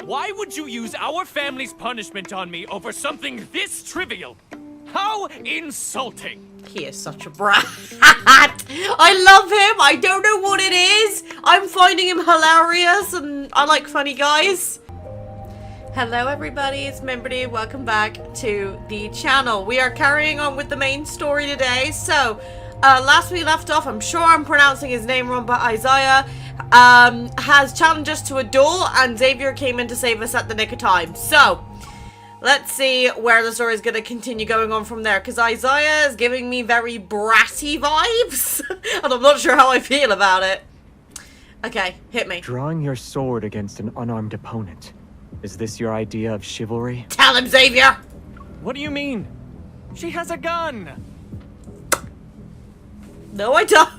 Why would you use our family's punishment on me over something this trivial? How insulting! He is such a brat. I love him. I don't know what it is. I'm finding him hilarious and I like funny guys. Hello everybody, it's Mimberly. Welcome back to the channel. We are carrying on with the main story today. So, last we left off, I'm sure I'm pronouncing his name wrong, but Isaiah has challenged us to a duel and Xavier came in to save us at the nick of time. So, let's see where the story is going to continue going on from there, because Isaiah is giving me very bratty vibes, and I'm not sure how I feel about it. Okay, hit me. Drawing your sword against an unarmed opponent. Is this your idea of chivalry? Tell him, Xavier! What do you mean? She has a gun! No, I don't!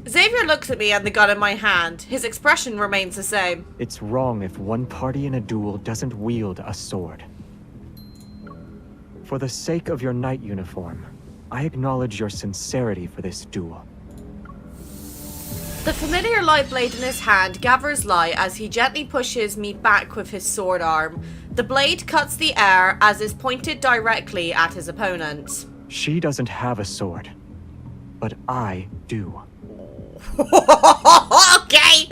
Xavier looks at me and the gun in my hand. His expression remains the same. It's wrong if one party in a duel doesn't wield a sword. For the sake of your knight uniform, I acknowledge your sincerity for this duel. The familiar light blade in his hand gathers light as he gently pushes me back with his sword arm. The blade cuts the air as is pointed directly at his opponent. She doesn't have a sword, but I do. Okay,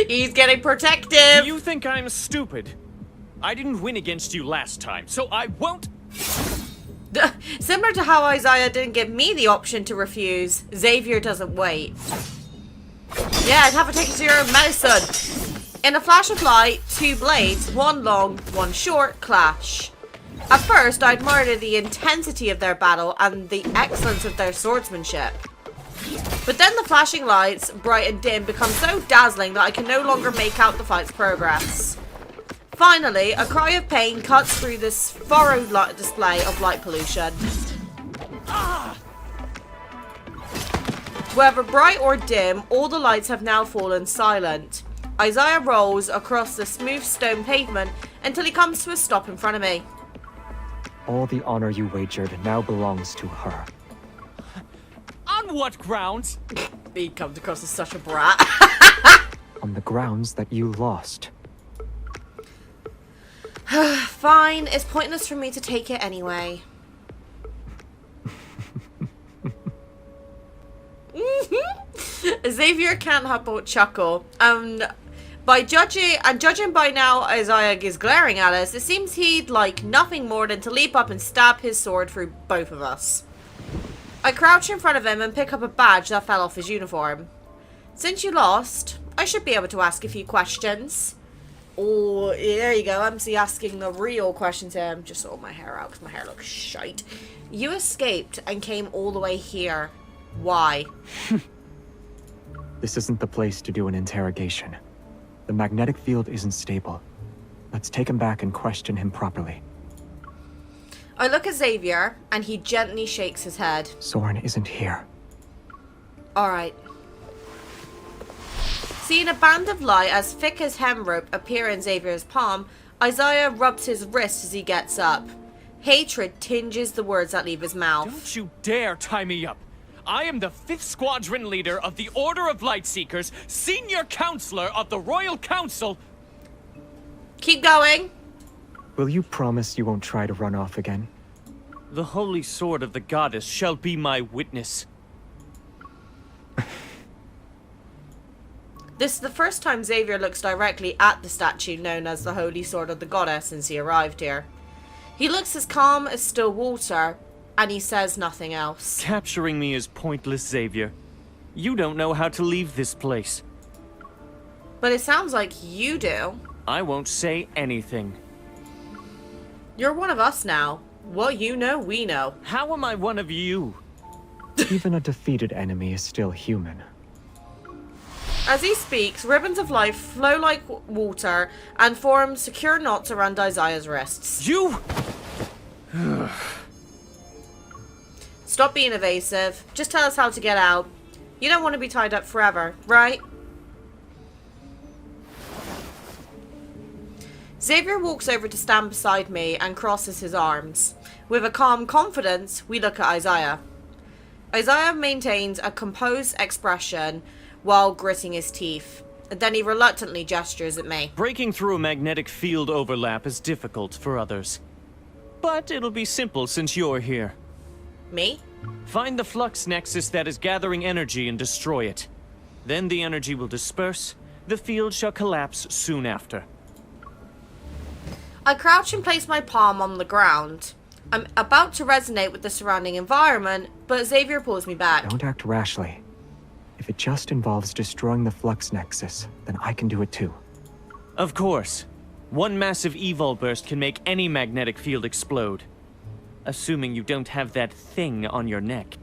he's getting protective. Do you think I'm stupid? I didn't win against you last time, so I won't... Similar to how Isaiah didn't give me the option to refuse, Xavier doesn't wait. Yeah, I'd have to take it to your own medicine. In a flash of light, two blades, one long, one short, clash. At first, I admired the intensity of their battle and the excellence of their swordsmanship. But then the flashing lights, bright and dim, become so dazzling that I can no longer make out the fight's progress. Finally, a cry of pain cuts through this furrowed light display of light pollution. Whether bright or dim, all the lights have now fallen silent. Isaiah rolls across the smooth stone pavement until he comes to a stop in front of me. All the honor you wagered now belongs to her. On what grounds? He comes across as such a brat. On the grounds that you lost. Fine, it's pointless for me to take it anyway. Xavier can't help but chuckle. Judging by now Isaiah is glaring at us, it seems he'd like nothing more than to leap up and stab his sword through both of us. I crouch in front of him and pick up a badge that fell off his uniform. Since you lost, I should be able to ask a few questions. Oh, there you go. I'm asking the real questions here. I'm just sorting my hair out because my hair looks shite. You escaped and came all the way here. Why? This isn't the place to do an interrogation. The magnetic field isn't stable. Let's take him back and question him properly. I look at Xavier, and he gently shakes his head. Soren isn't here. Alright. Seeing a band of light as thick as hem rope appear in Xavier's palm, Isaiah rubs his wrist as he gets up. Hatred tinges the words that leave his mouth. Don't you dare tie me up! I am the 5th Squadron Leader of the Order of Lightseekers, Senior Counselor of the Royal Council. Keep going. Will you promise you won't try to run off again? The Holy Sword of the Goddess shall be my witness. This is the first time Xavier looks directly at the statue known as the Holy Sword of the Goddess since he arrived here. He looks as calm as still water, and he says nothing else. Capturing me is pointless, Xavier. You don't know how to leave this place. But it sounds like you do. I won't say anything. You're one of us now. What you know, we know. How am I one of you? Even a defeated enemy is still human. As he speaks, ribbons of light flow like water and form secure knots around Isaiah's wrists. You... Stop being evasive. Just tell us how to get out. You don't want to be tied up forever, right? Xavier walks over to stand beside me and crosses his arms. With a calm confidence, we look at Isaiah. Isaiah maintains a composed expression while gritting his teeth. Then he reluctantly gestures at me. Breaking through a magnetic field overlap is difficult for others. But it'll be simple since you're here. Me? Find the flux nexus that is gathering energy and destroy it. Then the energy will disperse. The field shall collapse soon after. I crouch and place my palm on the ground. I'm about to resonate with the surrounding environment, but Xavier pulls me back. Don't act rashly. If it just involves destroying the flux nexus, then I can do it too. Of course. One massive evol burst can make any magnetic field explode. Assuming you don't have that thing on your neck.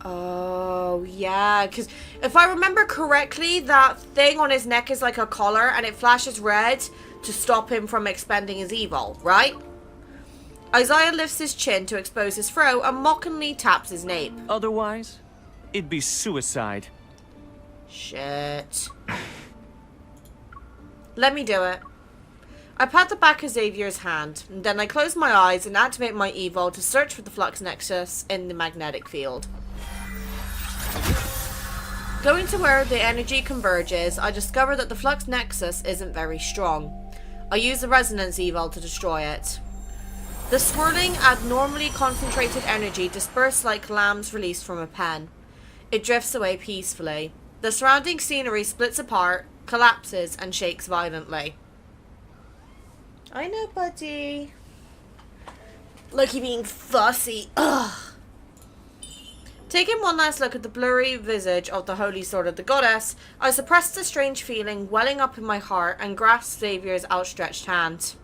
Oh, yeah, because if I remember correctly, that thing on his neck is like a collar and it flashes red to stop him from expending his evil, right? Isaiah lifts his chin to expose his throat and mockingly taps his nape. Otherwise, it'd be suicide. Shit. Let me do it. I pat the back of Xavier's hand, and then I close my eyes and activate my evil to search for the flux nexus in the magnetic field. Going to where the energy converges, I discover that the flux nexus isn't very strong. I use the resonance evil to destroy it. The swirling, abnormally concentrated energy disperses like lambs released from a pen. It drifts away peacefully. The surrounding scenery splits apart, collapses, and shakes violently. I know, buddy. Look, you being fussy. Ugh. Taking one last look at the blurry visage of the holy sword of the goddess, I suppress the strange feeling welling up in my heart and grasp Xavier's outstretched hand.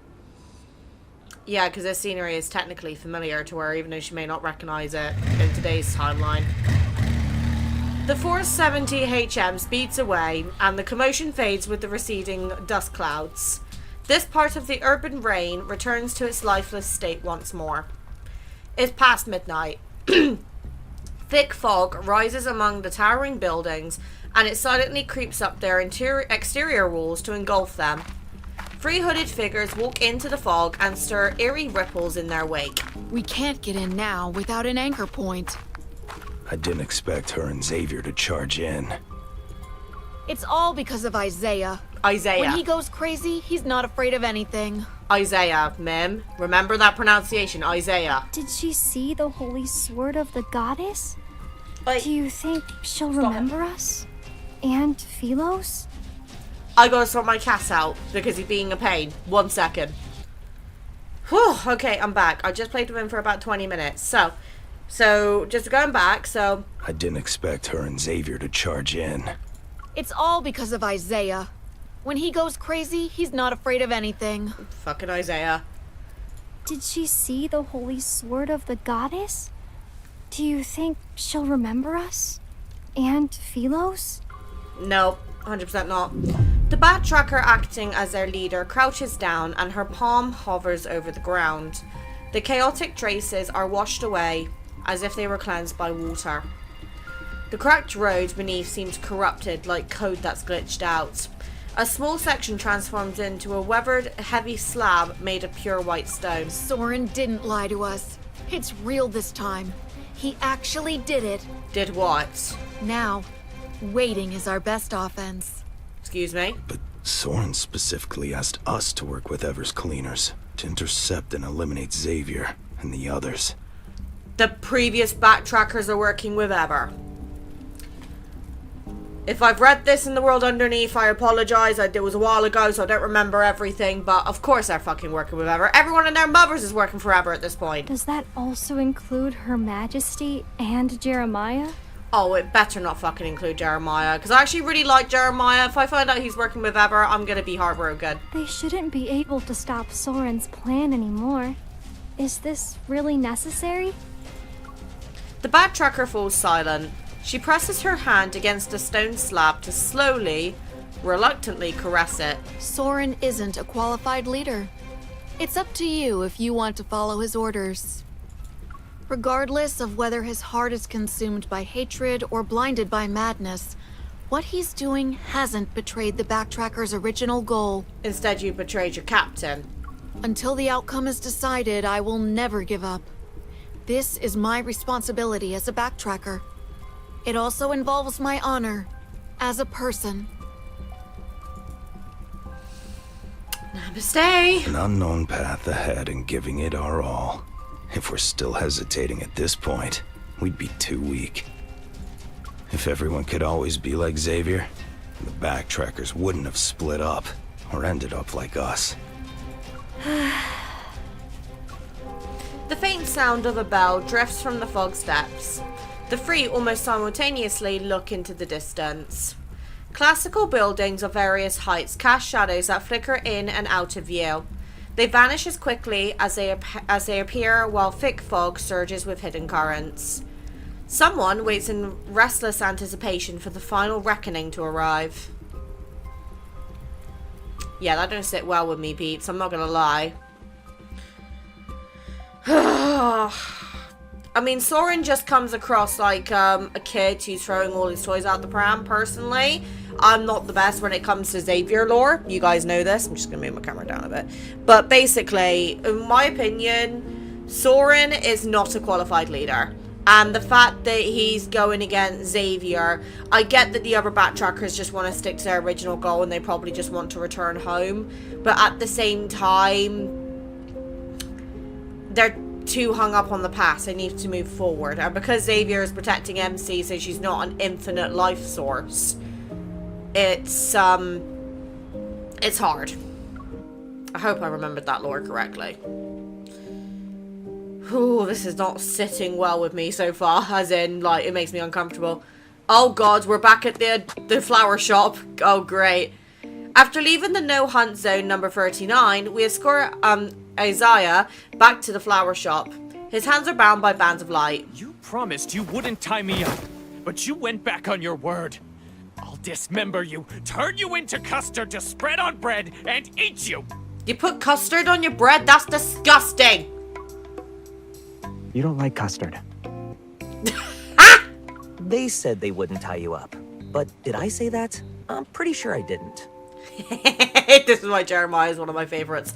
Yeah, because this scenery is technically familiar to her, even though she may not recognize it in today's timeline. The 470 HM speeds away, and the commotion fades with the receding dust clouds. This part of the urban rain returns to its lifeless state once more. It's past midnight. Thick fog rises among the towering buildings, and it silently creeps up their exterior walls to engulf them. Three hooded figures walk into the fog and stir eerie ripples in their wake. We can't get in now without an anchor point. I didn't expect her and Xavier to charge in. It's all because of Isaiah. Isaiah. When he goes crazy, he's not afraid of anything. Isaiah, Mim. Remember that pronunciation, Isaiah. Did she see the holy sword of the goddess? Like, Do you think she'll remember us? And Philos? I gotta sort my cat out because he's being a pain. 1 second. Whew, okay, I'm back. I just played with him for about 20 minutes. So just going back, so... I didn't expect her and Xavier to charge in. It's all because of Isaiah. When he goes crazy, he's not afraid of anything. Fucking Isaiah. Did she see the holy sword of the goddess? Do you think she'll remember us? And Philos? Nope, 100% not. The bat tracker acting as their leader crouches down and her palm hovers over the ground. The chaotic traces are washed away as if they were cleansed by water. The cracked road beneath seems corrupted like code that's glitched out. A small section transforms into a weathered, heavy slab made of pure white stone. Soren didn't lie to us. It's real this time. He actually did it. Did what? Now, waiting is our best offense. Excuse me? But Soren specifically asked us to work with Ever's cleaners to intercept and eliminate Xavier and the others. The previous backtrackers are working with Ever. If I've read this in the world underneath, I apologize. It was a while ago, so I don't remember everything. But of course they're fucking working with Ever. Everyone and their mothers is working for Ever at this point. Does that also include Her Majesty and Jeremiah? Oh, it better not fucking include Jeremiah. Because I actually really like Jeremiah. If I find out he's working with Ever, I'm going to be heartbroken. They shouldn't be able to stop Soren's plan anymore. Is this really necessary? The backtracker falls silent. She presses her hand against a stone slab to slowly, reluctantly caress it. Soren isn't a qualified leader. It's up to you if you want to follow his orders. Regardless of whether his heart is consumed by hatred or blinded by madness, what he's doing hasn't betrayed the backtracker's original goal. Instead, you betrayed your captain. Until the outcome is decided, I will never give up. This is my responsibility as a backtracker. It also involves my honor as a person. Namaste. An unknown path ahead and giving it our all. If we're still hesitating at this point, we'd be too weak. If everyone could always be like Xavier, the backtrackers wouldn't have split up or ended up like us. The faint sound of a bell drifts from the fog steps. The three almost simultaneously look into the distance. Classical buildings of various heights cast shadows that flicker in and out of view. They vanish as quickly as they appear while thick fog surges with hidden currents. Someone waits in restless anticipation for the final reckoning to arrive. Yeah, that don't sit well with me, peeps. I'm not gonna lie. I mean, Soren just comes across like a kid who's throwing all his toys out the pram, personally. I'm not the best when it comes to Xavier lore. You guys know this. I'm just going to move my camera down a bit. But basically, in my opinion, Soren is not a qualified leader. And the fact that he's going against Xavier, I get that the other backtrackers just want to stick to their original goal and they probably just want to return home. But at the same time, they're too hung up on the past. They need to move forward. And because Xavier is protecting MC, so she's not an infinite life source, it's hard. I hope I remembered that lore correctly. Ooh, this is not sitting well with me so far, as in, like, it makes me uncomfortable. Oh god, we're back at the flower shop. Oh, great. After leaving the no-hunt zone number 39, we escort Isaiah back to the flower shop. His hands are bound by bands of light. You promised you wouldn't tie me up, but you went back on your word. I'll dismember you, turn you into custard to spread on bread, and eat you! You put custard on your bread? That's disgusting! You don't like custard. They said they wouldn't tie you up. But did I say that? I'm pretty sure I didn't. This is why Jeremiah is one of my favorites.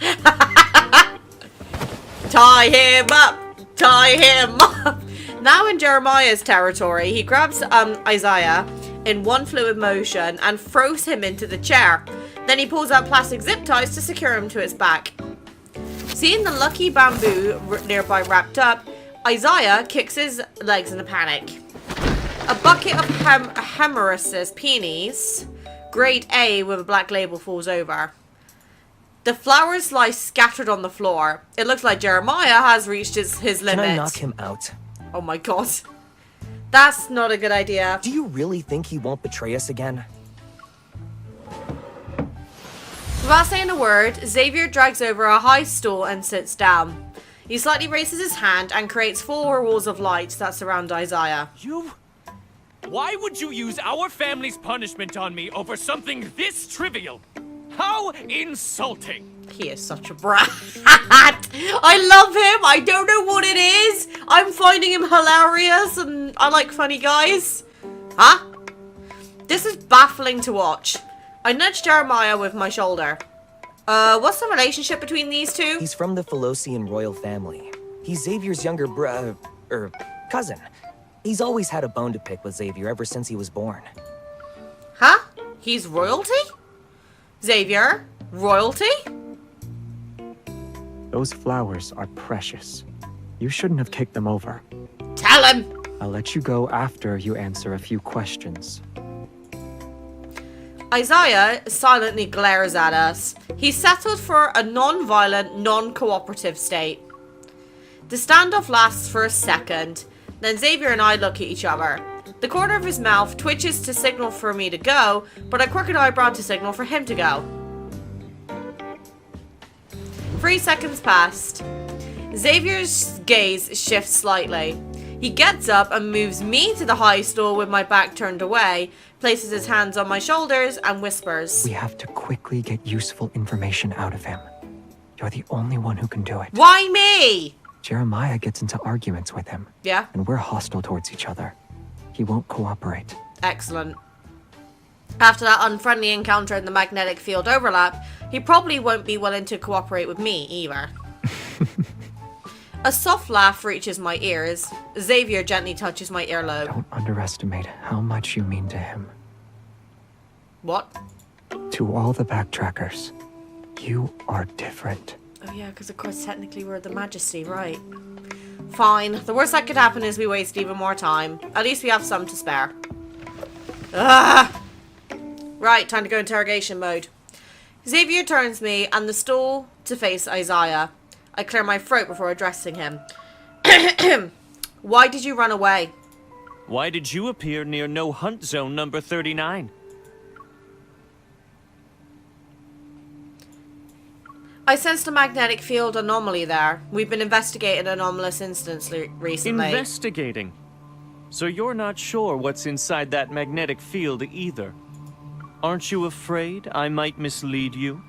Tie him up! Tie him up! Now in Jeremiah's territory, he grabs Isaiah in one fluid motion and throws him into the chair. Then he pulls out plastic zip ties to secure him to its back. Seeing the lucky bamboo nearby wrapped up, Isaiah kicks his legs in a panic. A bucket of Hemeris's peonies, grade A with a black label, falls over. The flowers lie scattered on the floor. It looks like Jeremiah has reached his limit. Can I knock him out? Oh my god. That's not a good idea. Do you really think he won't betray us again? Without saying a word, Xavier drags over a high stool and sits down. He slightly raises his hand and creates 4 walls of light that surround Isaiah. You? Why would you use our family's punishment on me over something this trivial? How insulting! He is such a brat. I love him. I don't know what it is. I'm finding him hilarious and I like funny guys. Huh? This is baffling to watch. I nudged Jeremiah with my shoulder. What's the relationship between these two? He's from the Philosian royal family. He's Xavier's younger cousin. He's always had a bone to pick with Xavier ever since he was born. Huh? He's royalty? Xavier? Royalty? Those flowers are precious. You shouldn't have kicked them over. Tell him! I'll let you go after you answer a few questions. Isaiah silently glares at us. He's settled for a non-violent, non-cooperative state. The standoff lasts for a second. Then Xavier and I look at each other. The corner of his mouth twitches to signal for me to go, but I crook an eyebrow to signal for him to go. 3 seconds passed. Xavier's gaze shifts slightly. He gets up and moves me to the high stool with my back turned away, places his hands on my shoulders, and whispers. We have to quickly get useful information out of him. You're the only one who can do it. Why me? Jeremiah gets into arguments with him. Yeah? And we're hostile towards each other. He won't cooperate. Excellent. After that unfriendly encounter in the magnetic field overlap, he probably won't be willing to cooperate with me either. A soft laugh reaches my ears. Xavier gently touches my earlobe. Don't underestimate how much you mean to him. What? To all the backtrackers, You are different. Oh yeah, because of course technically we're the Majesty, right? Fine. The worst that could happen is we waste even more time. At least we have some to spare. Ah! Right, time to go interrogation mode. Xavier turns me and the stool to face Isaiah. I clear my throat before addressing him. Why did you run away? Why did you appear near No Hunt Zone number 39? I sensed a magnetic field anomaly there. We've been investigating an anomalous instance recently. Investigating? So you're not sure what's inside that magnetic field either? Aren't you afraid I might mislead you?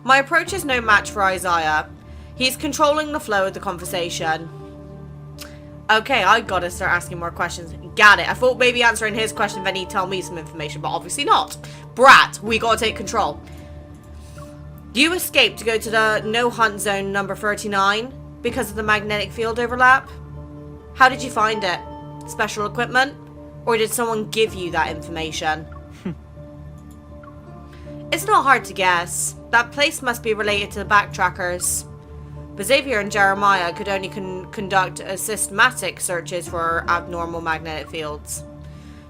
My approach is no match for Isaiah. He's controlling the flow of the conversation. Okay, I gotta start asking more questions. Got it. I thought maybe answering his question then he'd tell me some information, but obviously not. Brat, we gotta take control. You escaped to go to the No Hunt Zone number 39 because of the magnetic field overlap? How did you find it? Special equipment? Or did someone give you that information? It's not hard to guess. That place must be related to the backtrackers. But Xavier and Jeremiah could only conduct systematic searches for abnormal magnetic fields.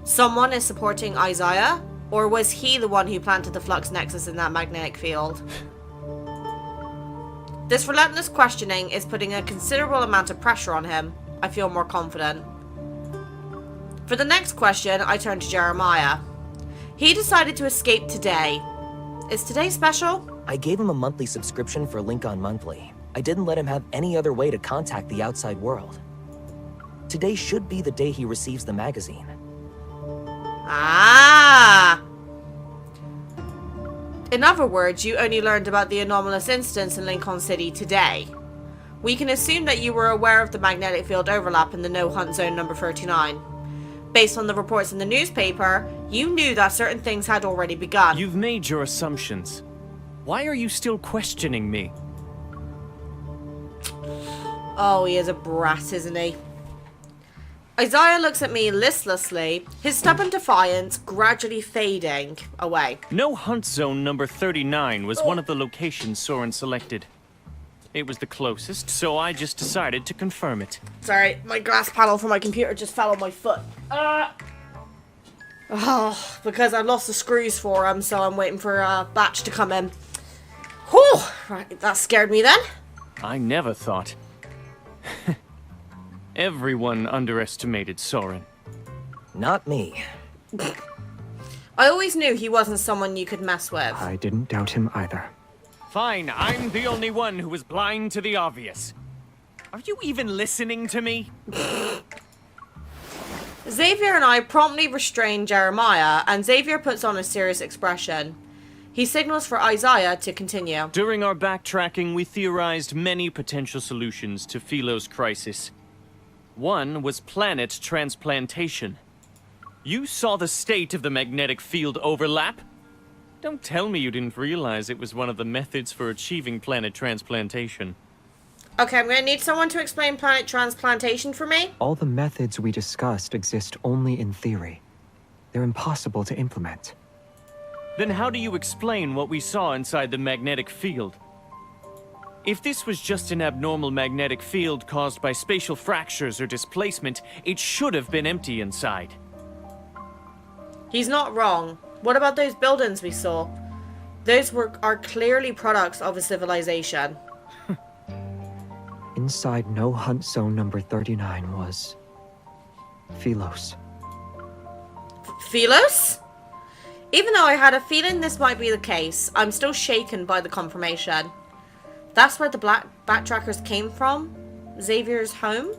Someone is supporting Isaiah? Or was he the one who planted the flux nexus in that magnetic field? This relentless questioning is putting a considerable amount of pressure on him. I feel more confident. For the next question, I turn to Jeremiah. He decided to escape today. Is today special? I gave him a monthly subscription for Lincoln Monthly. I didn't let him have any other way to contact the outside world. Today should be the day he receives the magazine. Ah! In other words, you only learned about the anomalous instance in Lincoln City today. We can assume that you were aware of the magnetic field overlap in the No Hunt Zone number 39. Based on the reports in the newspaper, you knew that certain things had already begun. You've made your assumptions. Why are you still questioning me? Oh, he is a brat, isn't he? Isaiah looks at me listlessly, his stubborn defiance gradually fading away. No Hunt Zone number 39 was one of the locations Soren selected. It was the closest, so I just decided to confirm it. Sorry, my glass panel for my computer just fell on my foot. Oh, because I lost the screws for him, so I'm waiting for a batch to come in. Whew! Right, that scared me then. I never thought. Everyone underestimated Soren. Not me. I always knew he wasn't someone you could mess with. I didn't doubt him either. Fine, I'm the only one who was blind to the obvious. Are you even listening to me? Xavier and I promptly restrain Jeremiah, and Xavier puts on a serious expression. He signals for Isaiah to continue. During our backtracking, we theorized many potential solutions to Philo's crisis. One was planet transplantation. You saw the state of the magnetic field overlap? Don't tell me you didn't realize it was one of the methods for achieving planet transplantation. Okay, I'm gonna need someone to explain planet transplantation for me. All the methods we discussed exist only in theory. They're impossible to implement. Then how do you explain what we saw inside the magnetic field? If this was just an abnormal magnetic field caused by spatial fractures or displacement, it should have been empty inside. He's not wrong. What about those buildings we saw? Those are clearly products of a civilization. Inside No Hunt Zone number 39 was... Philos. Philos? Even though I had a feeling this might be the case, I'm still shaken by the confirmation. That's where the backtrackers came from? Xavier's home?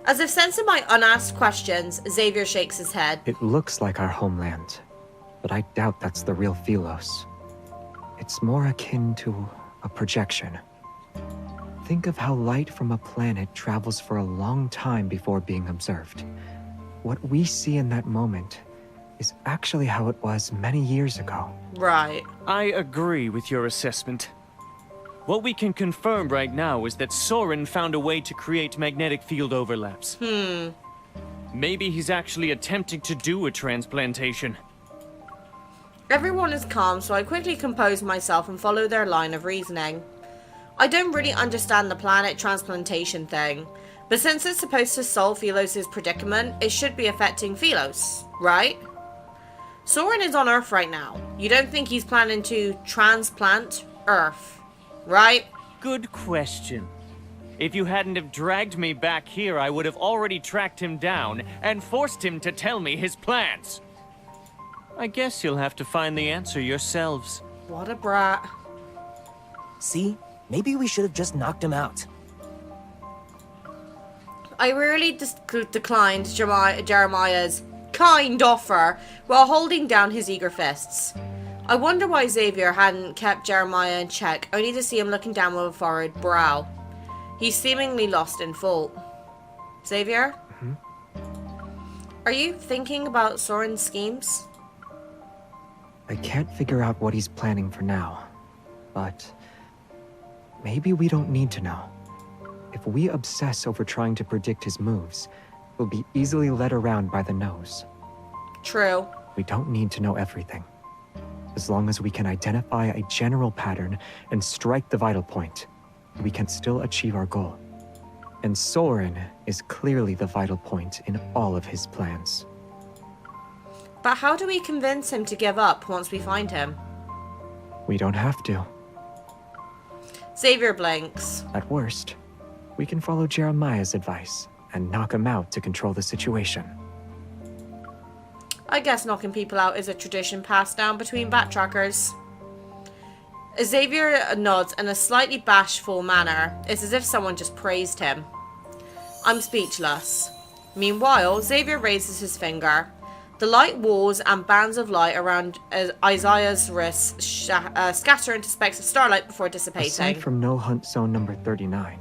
As if sensing my unasked questions, Xavier shakes his head. It looks like our homeland, but I doubt that's the real Philos. It's more akin to a projection. Think of how light from a planet travels for a long time before being observed. What we see in that moment is actually how it was many years ago. Right. I agree with your assessment. What we can confirm right now is that Soren found a way to create magnetic field overlaps. Maybe he's actually attempting to do a transplantation. Everyone is calm, so I quickly compose myself and follow their line of reasoning. I don't really understand the planet transplantation thing, but since it's supposed to solve Philos' predicament, it should be affecting Philos, right? Soren is on Earth right now. You don't think he's planning to transplant Earth, right? Good question. If you hadn't have dragged me back here, I would have already tracked him down and forced him to tell me his plans. I guess you'll have to find the answer yourselves. What a brat. See? Maybe we should have just knocked him out. I rarely declined Jeremiah's kind offer while holding down his eager fists. I wonder why Xavier hadn't kept Jeremiah in check, only to see him looking down with a furrowed brow. He's seemingly lost in thought. Xavier? Are you thinking about Soren's schemes? I can't figure out what he's planning for now, but maybe we don't need to know. If we obsess over trying to predict his moves, we'll be easily led around by the nose. True. We don't need to know everything. As long as we can identify a general pattern and strike the vital point, we can still achieve our goal. And Soren is clearly the vital point in all of his plans. But how do we convince him to give up once we find him? We don't have to. Xavier blinks. At worst, we can follow Jeremiah's advice and knock him out to control the situation. I guess knocking people out is a tradition passed down between backtrackers. Xavier nods in a slightly bashful manner. It's as if someone just praised him. I'm speechless. Meanwhile, Xavier raises his finger. The light walls and bands of light around Isaiah's wrists scatter into specks of starlight before dissipating. Aside from No Hunt Zone number 39,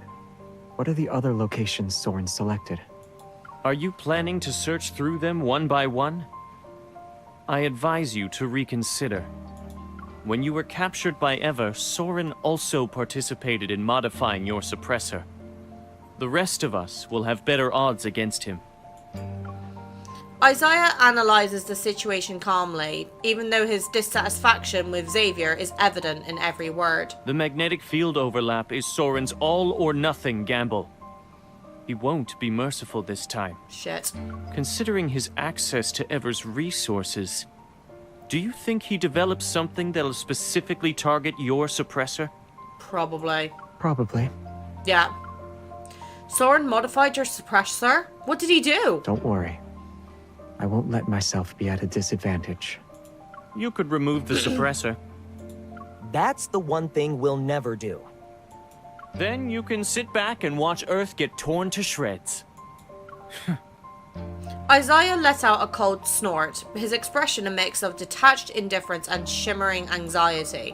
what are the other locations Soren selected? Are you planning to search through them one by one? I advise you to reconsider. When you were captured by Ever, Soren also participated in modifying your suppressor. The rest of us will have better odds against him. Isaiah analyzes the situation calmly, even though his dissatisfaction with Xavier is evident in every word. The magnetic field overlap is Soren's all-or-nothing gamble. He won't be merciful this time. Shit. Considering his access to Ever's resources, do you think he developed something that'll specifically target your suppressor? Probably. Probably. Yeah. Soren modified your suppressor? What did he do? Don't worry. I won't let myself be at a disadvantage. You could remove the suppressor. That's the one thing we'll never do. Then you can sit back and watch Earth get torn to shreds. Isaiah let out a cold snort, his expression a mix of detached indifference and shimmering anxiety.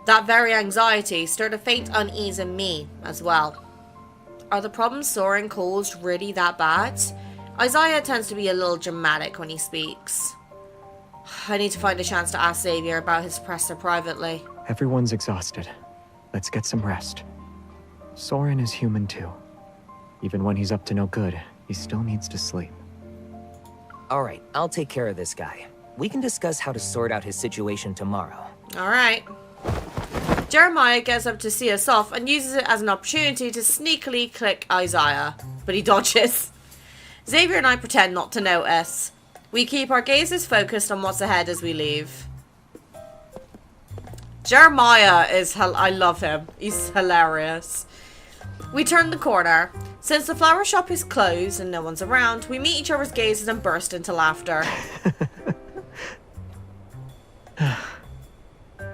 That very anxiety stirred a faint unease in me as well. Are the problems Soren caused really that bad? Isaiah tends to be a little dramatic when he speaks. I need to find a chance to ask Xavier about his suppressor privately. Everyone's exhausted. Let's get some rest. Soren is human too. Even when he's up to no good, he still needs to sleep. Alright, I'll take care of this guy. We can discuss how to sort out his situation tomorrow. Alright. Jeremiah gets up to see us off and uses it as an opportunity to sneakily click Isaiah, but he dodges. Xavier and I pretend not to notice. We keep our gazes focused on what's ahead as we leave. Jeremiah is I love him. He's hilarious. We turn the corner. Since the flower shop is closed and no one's around, we meet each other's gazes and burst into laughter.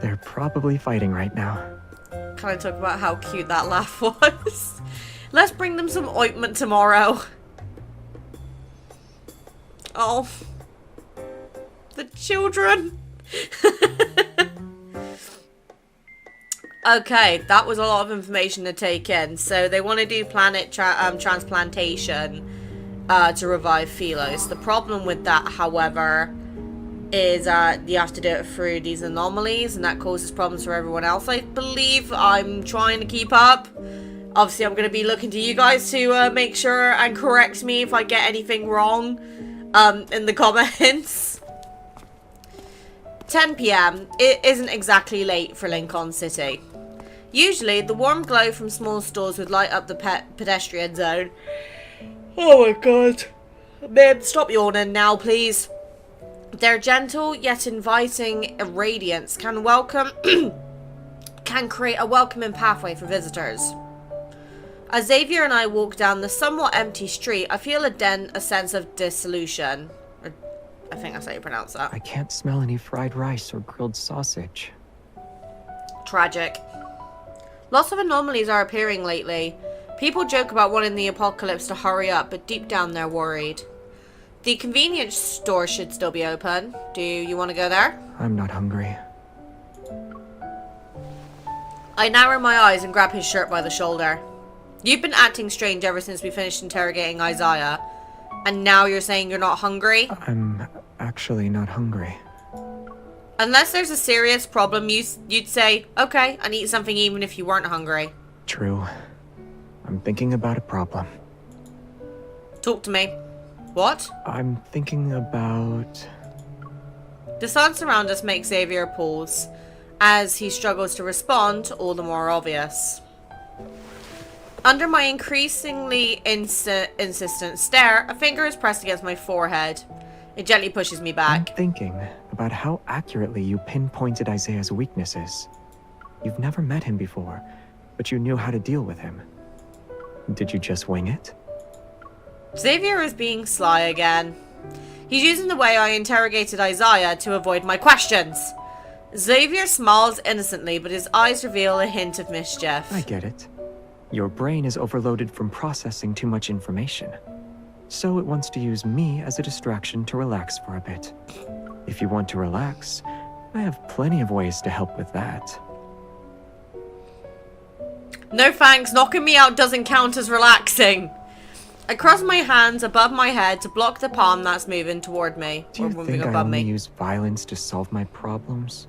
They're probably fighting right now. Can I talk about how cute that laugh was? Let's bring them some ointment tomorrow. Oh. The children. Okay, that was a lot of information to take in. So they want to do planet transplantation to revive Philos. The problem with that, however, is you have to do it through these anomalies, and that causes problems for everyone else. I believe I'm trying to keep up. Obviously, I'm going to be looking to you guys to make sure and correct me if I get anything wrong in the comments. 10 p.m. It isn't exactly late for Lincoln City. Usually, the warm glow from small stores would light up the pedestrian zone. Oh my god. Babe, stop yawning now, please. Their gentle yet inviting radiance can create a welcoming pathway for visitors. As Xavier and I walk down the somewhat empty street, I feel a sense of dissolution. I think that's how you pronounce that. I can't smell any fried rice or grilled sausage. Tragic. Lots of anomalies are appearing lately. People joke about wanting the apocalypse to hurry up, but deep down they're worried. The convenience store should still be open. Do you want to go there? I'm not hungry. I narrow my eyes and grab his shirt by the shoulder. You've been acting strange ever since we finished interrogating Isaiah. And now you're saying you're not hungry? I'm actually not hungry. Unless there's a serious problem, you'd say, okay, and eat something even if you weren't hungry. True. I'm thinking about a problem. Talk to me. What? I'm thinking about... The silence around us makes Xavier pause. As he struggles to respond, all the more obvious. Under my increasingly insistent stare, a finger is pressed against my forehead. It gently pushes me back. I'm thinking about how accurately you pinpointed Isaiah's weaknesses. You've never met him before, but you knew how to deal with him. Did you just wing it? Xavier is being sly again. He's using the way I interrogated Isaiah to avoid my questions. Xavier smiles innocently, but his eyes reveal a hint of mischief. I get it. Your brain is overloaded from processing too much information. So it wants to use me as a distraction to relax for a bit. If you want to relax, I have plenty of ways to help with that. No thanks, knocking me out doesn't count as relaxing. I cross my hands above my head to block the palm that's moving toward me. Do you think I only use violence to solve my problems?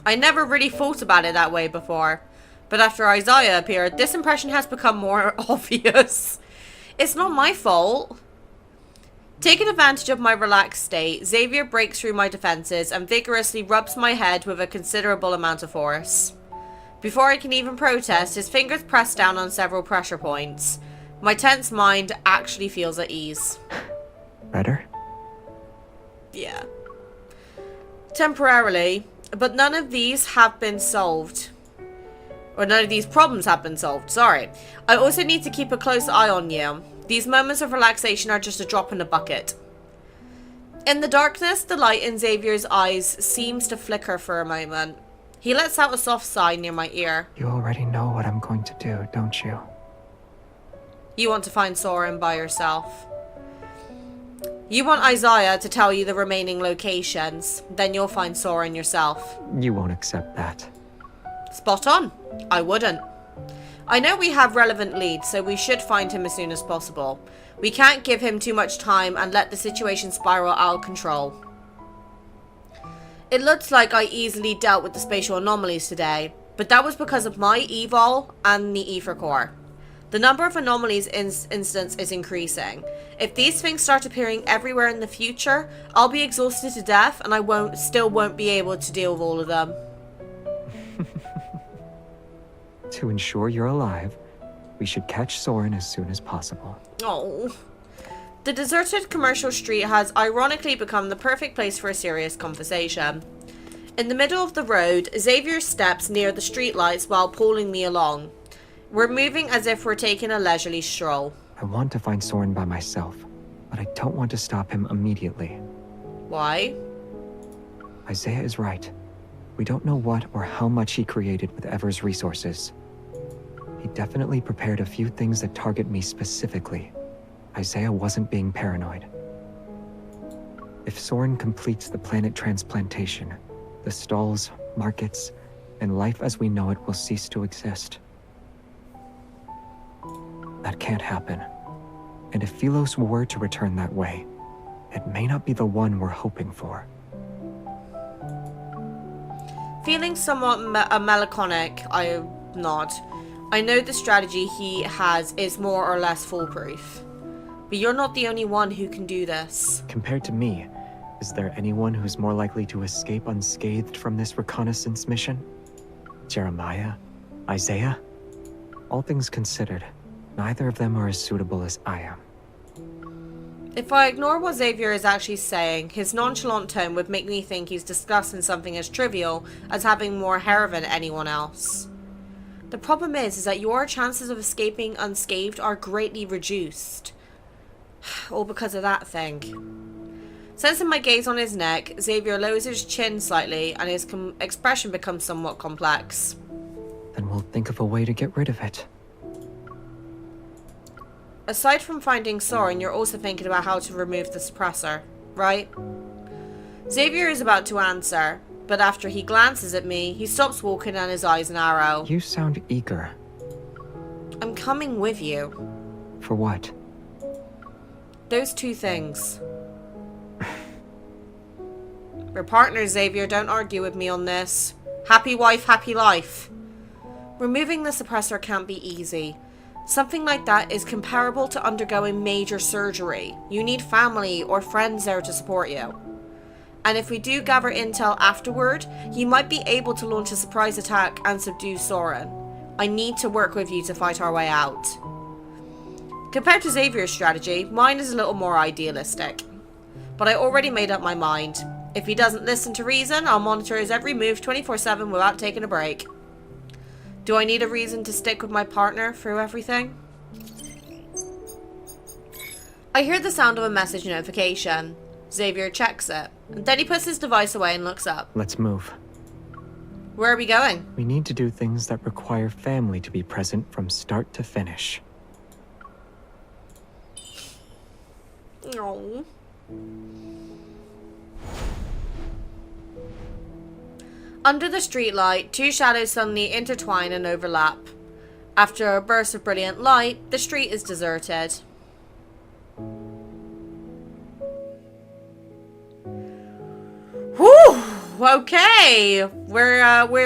I never really thought about it that way before. But after Isaiah appeared, this impression has become more obvious. It's not my fault. Taking advantage of my relaxed state, Xavier breaks through my defenses and vigorously rubs my head with a considerable amount of force. Before I can even protest, his fingers press down on several pressure points. My tense mind actually feels at ease. Better? Yeah. Temporarily, but none of these have been solved. Or none of these problems have been solved, sorry. I also need to keep a close eye on you. These moments of relaxation are just a drop in the bucket. In the darkness, the light in Xavier's eyes seems to flicker for a moment. He lets out a soft sigh near my ear. You already know what I'm going to do, don't you? You want to find Soren by yourself. You want Isaiah to tell you the remaining locations. Then you'll find Soren yourself. You won't accept that. Spot on. I wouldn't. I know we have relevant leads, so we should find him as soon as possible. We can't give him too much time and let the situation spiral out of control. It looks like I easily dealt with the spatial anomalies today, but that was because of my evol and the ether core. The number of anomalies in instance is increasing. If these things start appearing everywhere in the future, I'll be exhausted to death and I still won't be able to deal with all of them. To ensure you're alive, we should catch Soren as soon as possible. Oh. The deserted commercial street has ironically become the perfect place for a serious conversation. In the middle of the road, Xavier steps near the streetlights while pulling me along. We're moving as if we're taking a leisurely stroll. I want to find Soren by myself, but I don't want to stop him immediately. Why? Isaiah is right. We don't know what or how much he created with Ever's resources. He definitely prepared a few things that target me specifically. Isaiah wasn't being paranoid. If Soren completes the planet transplantation, the stalls, markets, and life as we know it will cease to exist. That can't happen. And if Philos were to return that way, it may not be the one we're hoping for. Feeling somewhat melancholic, I nod. I know the strategy he has is more or less foolproof. But you're not the only one who can do this. Compared to me, Is there anyone who's more likely to escape unscathed from this reconnaissance mission? Jeremiah? Isaiah? All things considered, neither of them are as suitable as I am. If I ignore what Xavier is actually saying, his nonchalant tone would make me think he's discussing something as trivial as having more hair than anyone else. The problem is that your chances of escaping unscathed are greatly reduced. All because of that thing. Sensing my gaze on his neck, Xavier lowers his chin slightly and his expression becomes somewhat complex. Then we'll think of a way to get rid of it. Aside from finding Soren, you're also thinking about how to remove the suppressor, right? Xavier is about to answer, but after he glances at me, he stops walking and his eyes narrow. You sound eager. I'm coming with you. For what? Those two things. We're partners, Xavier. Don't argue with me on this. Happy wife, happy life. Removing the suppressor can't be easy. Something like that is comparable to undergoing major surgery. You need family or friends there to support you. And if we do gather intel afterward, you might be able to launch a surprise attack and subdue Soren. I need to work with you to fight our way out. Compared to Xavier's strategy, mine is a little more idealistic. But I already made up my mind. If he doesn't listen to reason, I'll monitor his every move 24/7 without taking a break. Do I need a reason to stick with my partner through everything? I hear the sound of a message notification. Xavier checks it, and then he puts his device away and looks up. Let's move. Where are we going? We need to do things that require family to be present from start to finish. No. Under the streetlight, two shadows suddenly intertwine and overlap. After a burst of brilliant light, the street is deserted. Whew! Okay, we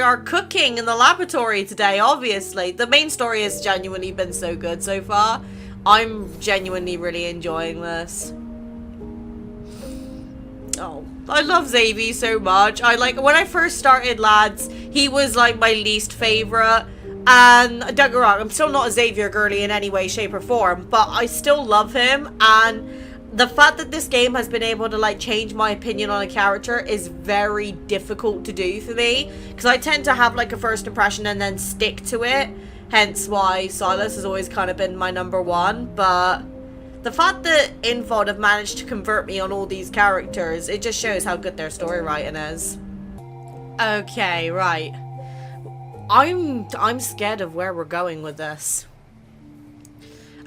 are cooking in the laboratory today. Obviously, the main story has genuinely been so good so far. I'm genuinely really enjoying this. Oh, I love Xavier so much. When I first started, lads, he was like my least favorite. And don't get me wrong, I'm still not a Xavier girly in any way, shape, or form, but I still love him. And the fact that this game has been able to change my opinion on a character is very difficult to do for me, because I tend to have a first impression and then stick to it. Hence why Silas has always kind of been my number one. But the fact that Infod have managed to convert me on all these characters, it just shows how good their story writing is. Okay, right. I'm scared of where we're going with this.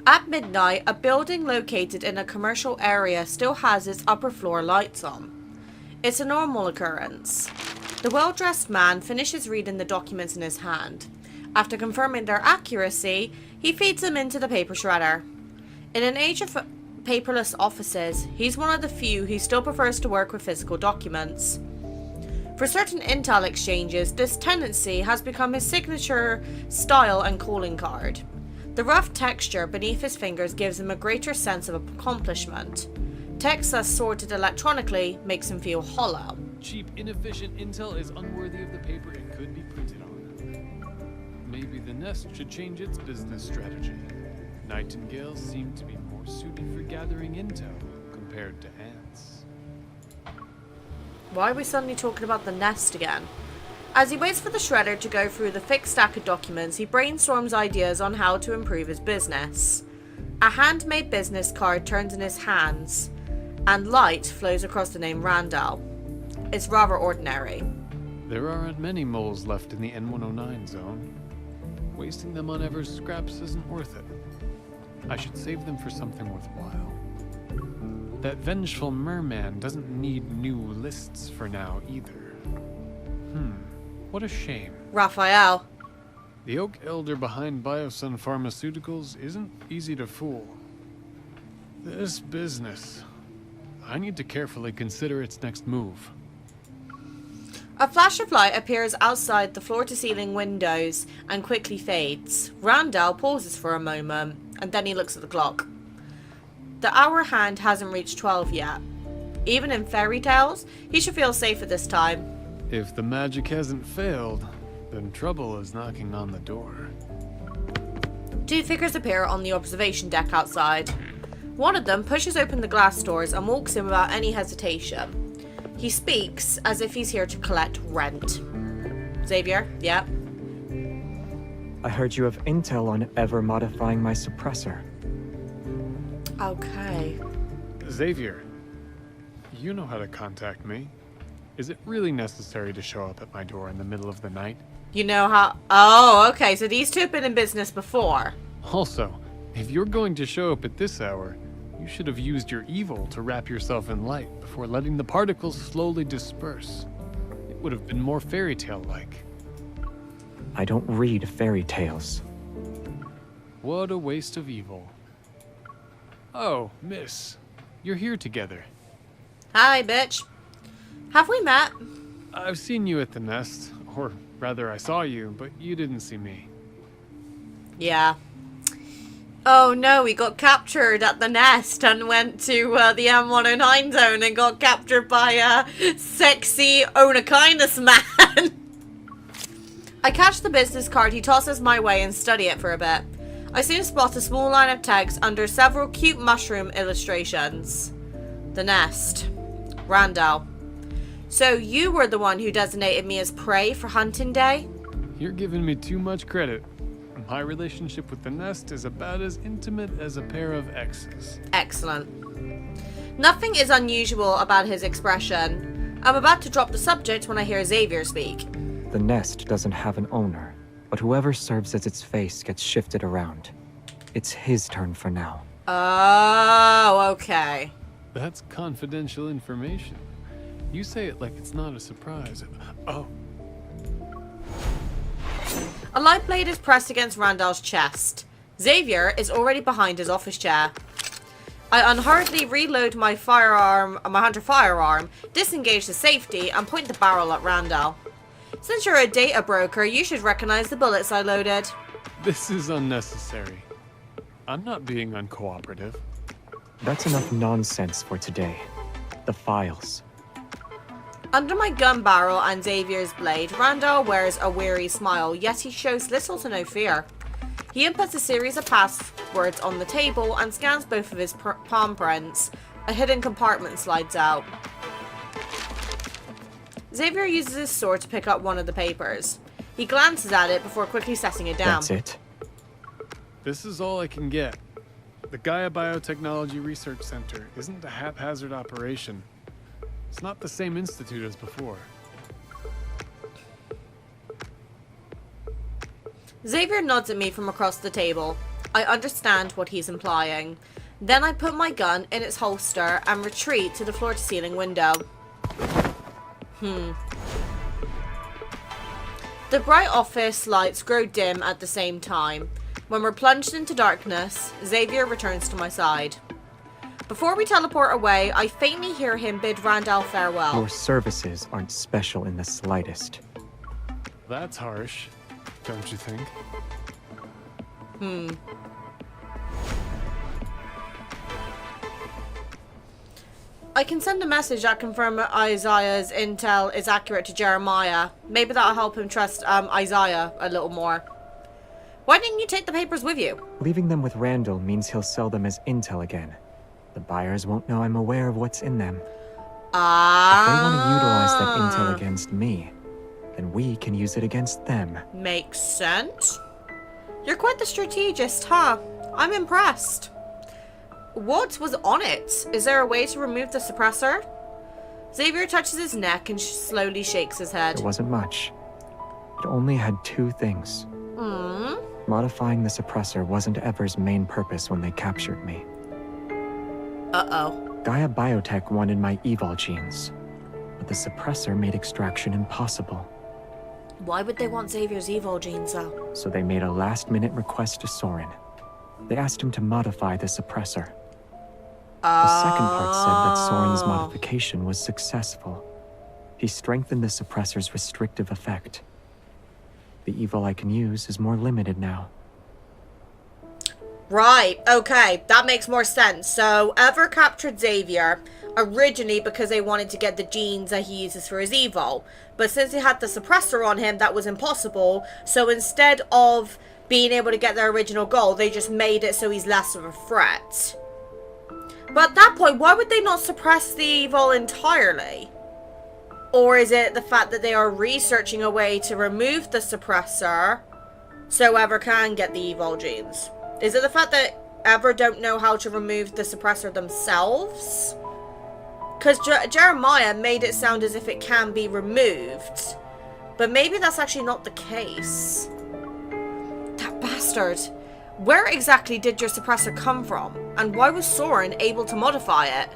At midnight, a building located in a commercial area still has its upper floor lights on. It's a normal occurrence. The well-dressed man finishes reading the documents in his hand. After confirming their accuracy, he feeds them into the paper shredder. In an age of paperless offices, he's one of the few who still prefers to work with physical documents. For certain intel exchanges, this tendency has become his signature style and calling card. The rough texture beneath his fingers gives him a greater sense of accomplishment. Text that's sorted electronically makes him feel hollow. Cheap, inefficient intel is unworthy of the paper it could be printed on. Maybe the Nest should change its business strategy. Nightingales seem to be more suited for gathering intel compared to ants. Why are we suddenly talking about the Nest again? As he waits for the shredder to go through the thick stack of documents, he brainstorms ideas on how to improve his business. A handmade business card turns in his hands, and light flows across the name Randall. It's rather ordinary. There aren't many moles left in the N109 zone. Wasting them on Ever's scraps isn't worth it. I should save them for something worthwhile. That vengeful merman doesn't need new lists for now either. What a shame. Raphael. The Oak Elder behind Biosun Pharmaceuticals isn't easy to fool. This business. I need to carefully consider its next move. A flash of light appears outside the floor-to-ceiling windows and quickly fades. Randall pauses for a moment, and then he looks at the clock. The hour hand hasn't reached 12 yet. Even in fairy tales, he should feel safe at this time. If the magic hasn't failed, then trouble is knocking on the door. Two figures appear on the observation deck outside. One of them pushes open the glass doors and walks in without any hesitation. He speaks as if he's here to collect rent. Xavier, yeah? I heard you have intel on ever modifying my suppressor. Okay. Xavier, you know how to contact me. Is it really necessary to show up at my door in the middle of the night? You know how... Oh, okay, so these two have been in business before. Also, if you're going to show up at this hour, you should have used your evil to wrap yourself in light before letting the particles slowly disperse. It would have been more fairy tale-like. I don't read fairy tales. What a waste of evil. Oh, miss. You're here together. Hi, bitch. Have we met? I've seen you at the nest. Or rather, I saw you, but you didn't see me. Yeah. Oh no, we got captured at the nest and went to the M109 zone and got captured by a sexy owner kindness man. I catch the business card he tosses my way and study it for a bit. I soon spot a small line of text under several cute mushroom illustrations. The nest. Randall. So you were the one who designated me as prey for hunting day? You're giving me too much credit. My relationship with the nest is about as intimate as a pair of exes. Excellent. Nothing is unusual about his expression. I'm about to drop the subject when I hear Xavier speak. The nest doesn't have an owner, but whoever serves as its face gets shifted around. It's his turn for now. Oh, okay. That's confidential information. You say it like it's not a surprise. Oh. A light blade is pressed against Randall's chest. Xavier is already behind his office chair. I unhurriedly reload my hunter firearm, disengage the safety, and point the barrel at Randall. Since you're a data broker, you should recognize the bullets I loaded. This is unnecessary. I'm not being uncooperative. That's enough nonsense for today. The files. Under my gun barrel and Xavier's blade, Randall wears a weary smile, yet he shows little to no fear. He inputs a series of passwords on the table and scans both of his palm prints. A hidden compartment slides out. Xavier uses his sword to pick up one of the papers. He glances at it before quickly setting it down. That's it? This is all I can get. The Gaia Biotechnology Research Center isn't a haphazard operation. It's not the same institute as before. Xavier nods at me from across the table. I understand what he's implying. Then I put my gun in its holster and retreat to the floor-to-ceiling window. The bright office lights grow dim at the same time. When we're plunged into darkness, Xavier returns to my side. Before we teleport away, I faintly hear him bid Randall farewell. Your services aren't special in the slightest. That's harsh, don't you think? I can send a message that confirms Isaiah's intel is accurate to Jeremiah. Maybe that'll help him trust Isaiah a little more. Why didn't you take the papers with you? Leaving them with Randall means he'll sell them as intel again. The buyers won't know I'm aware of what's in them. If they want to utilize that intel against me, then we can use it against them. Makes sense. You're quite the strategist, huh? I'm impressed. What was on it? Is there a way to remove the suppressor? Xavier touches his neck and slowly shakes his head. There wasn't much. It only had two things. Modifying the suppressor wasn't Ever's main purpose when they captured me. Uh-oh. Gaia Biotech wanted my evil genes, but the suppressor made extraction impossible. Why would they want Xavier's evil genes, though? So they made a last-minute request to Soren. They asked him to modify the suppressor. The second part said that Soren's modification was successful. He strengthened the suppressor's restrictive effect. The evil I can use is more limited now. Right, okay, that makes more sense. So, Ever captured Xavier originally because they wanted to get the genes that he uses for his evil. But since he had the suppressor on him, that was impossible. So instead of being able to get their original goal, they just made it so he's less of a threat. But at that point, why would they not suppress the evil entirely? Or is it the fact that they are researching a way to remove the suppressor so Ever can get the evil genes? Is it the fact that Ever don't know how to remove the suppressor themselves? Because Jeremiah made it sound as if it can be removed. But maybe that's actually not the case. That bastard. Where exactly did your suppressor come from? And why was Soren able to modify it?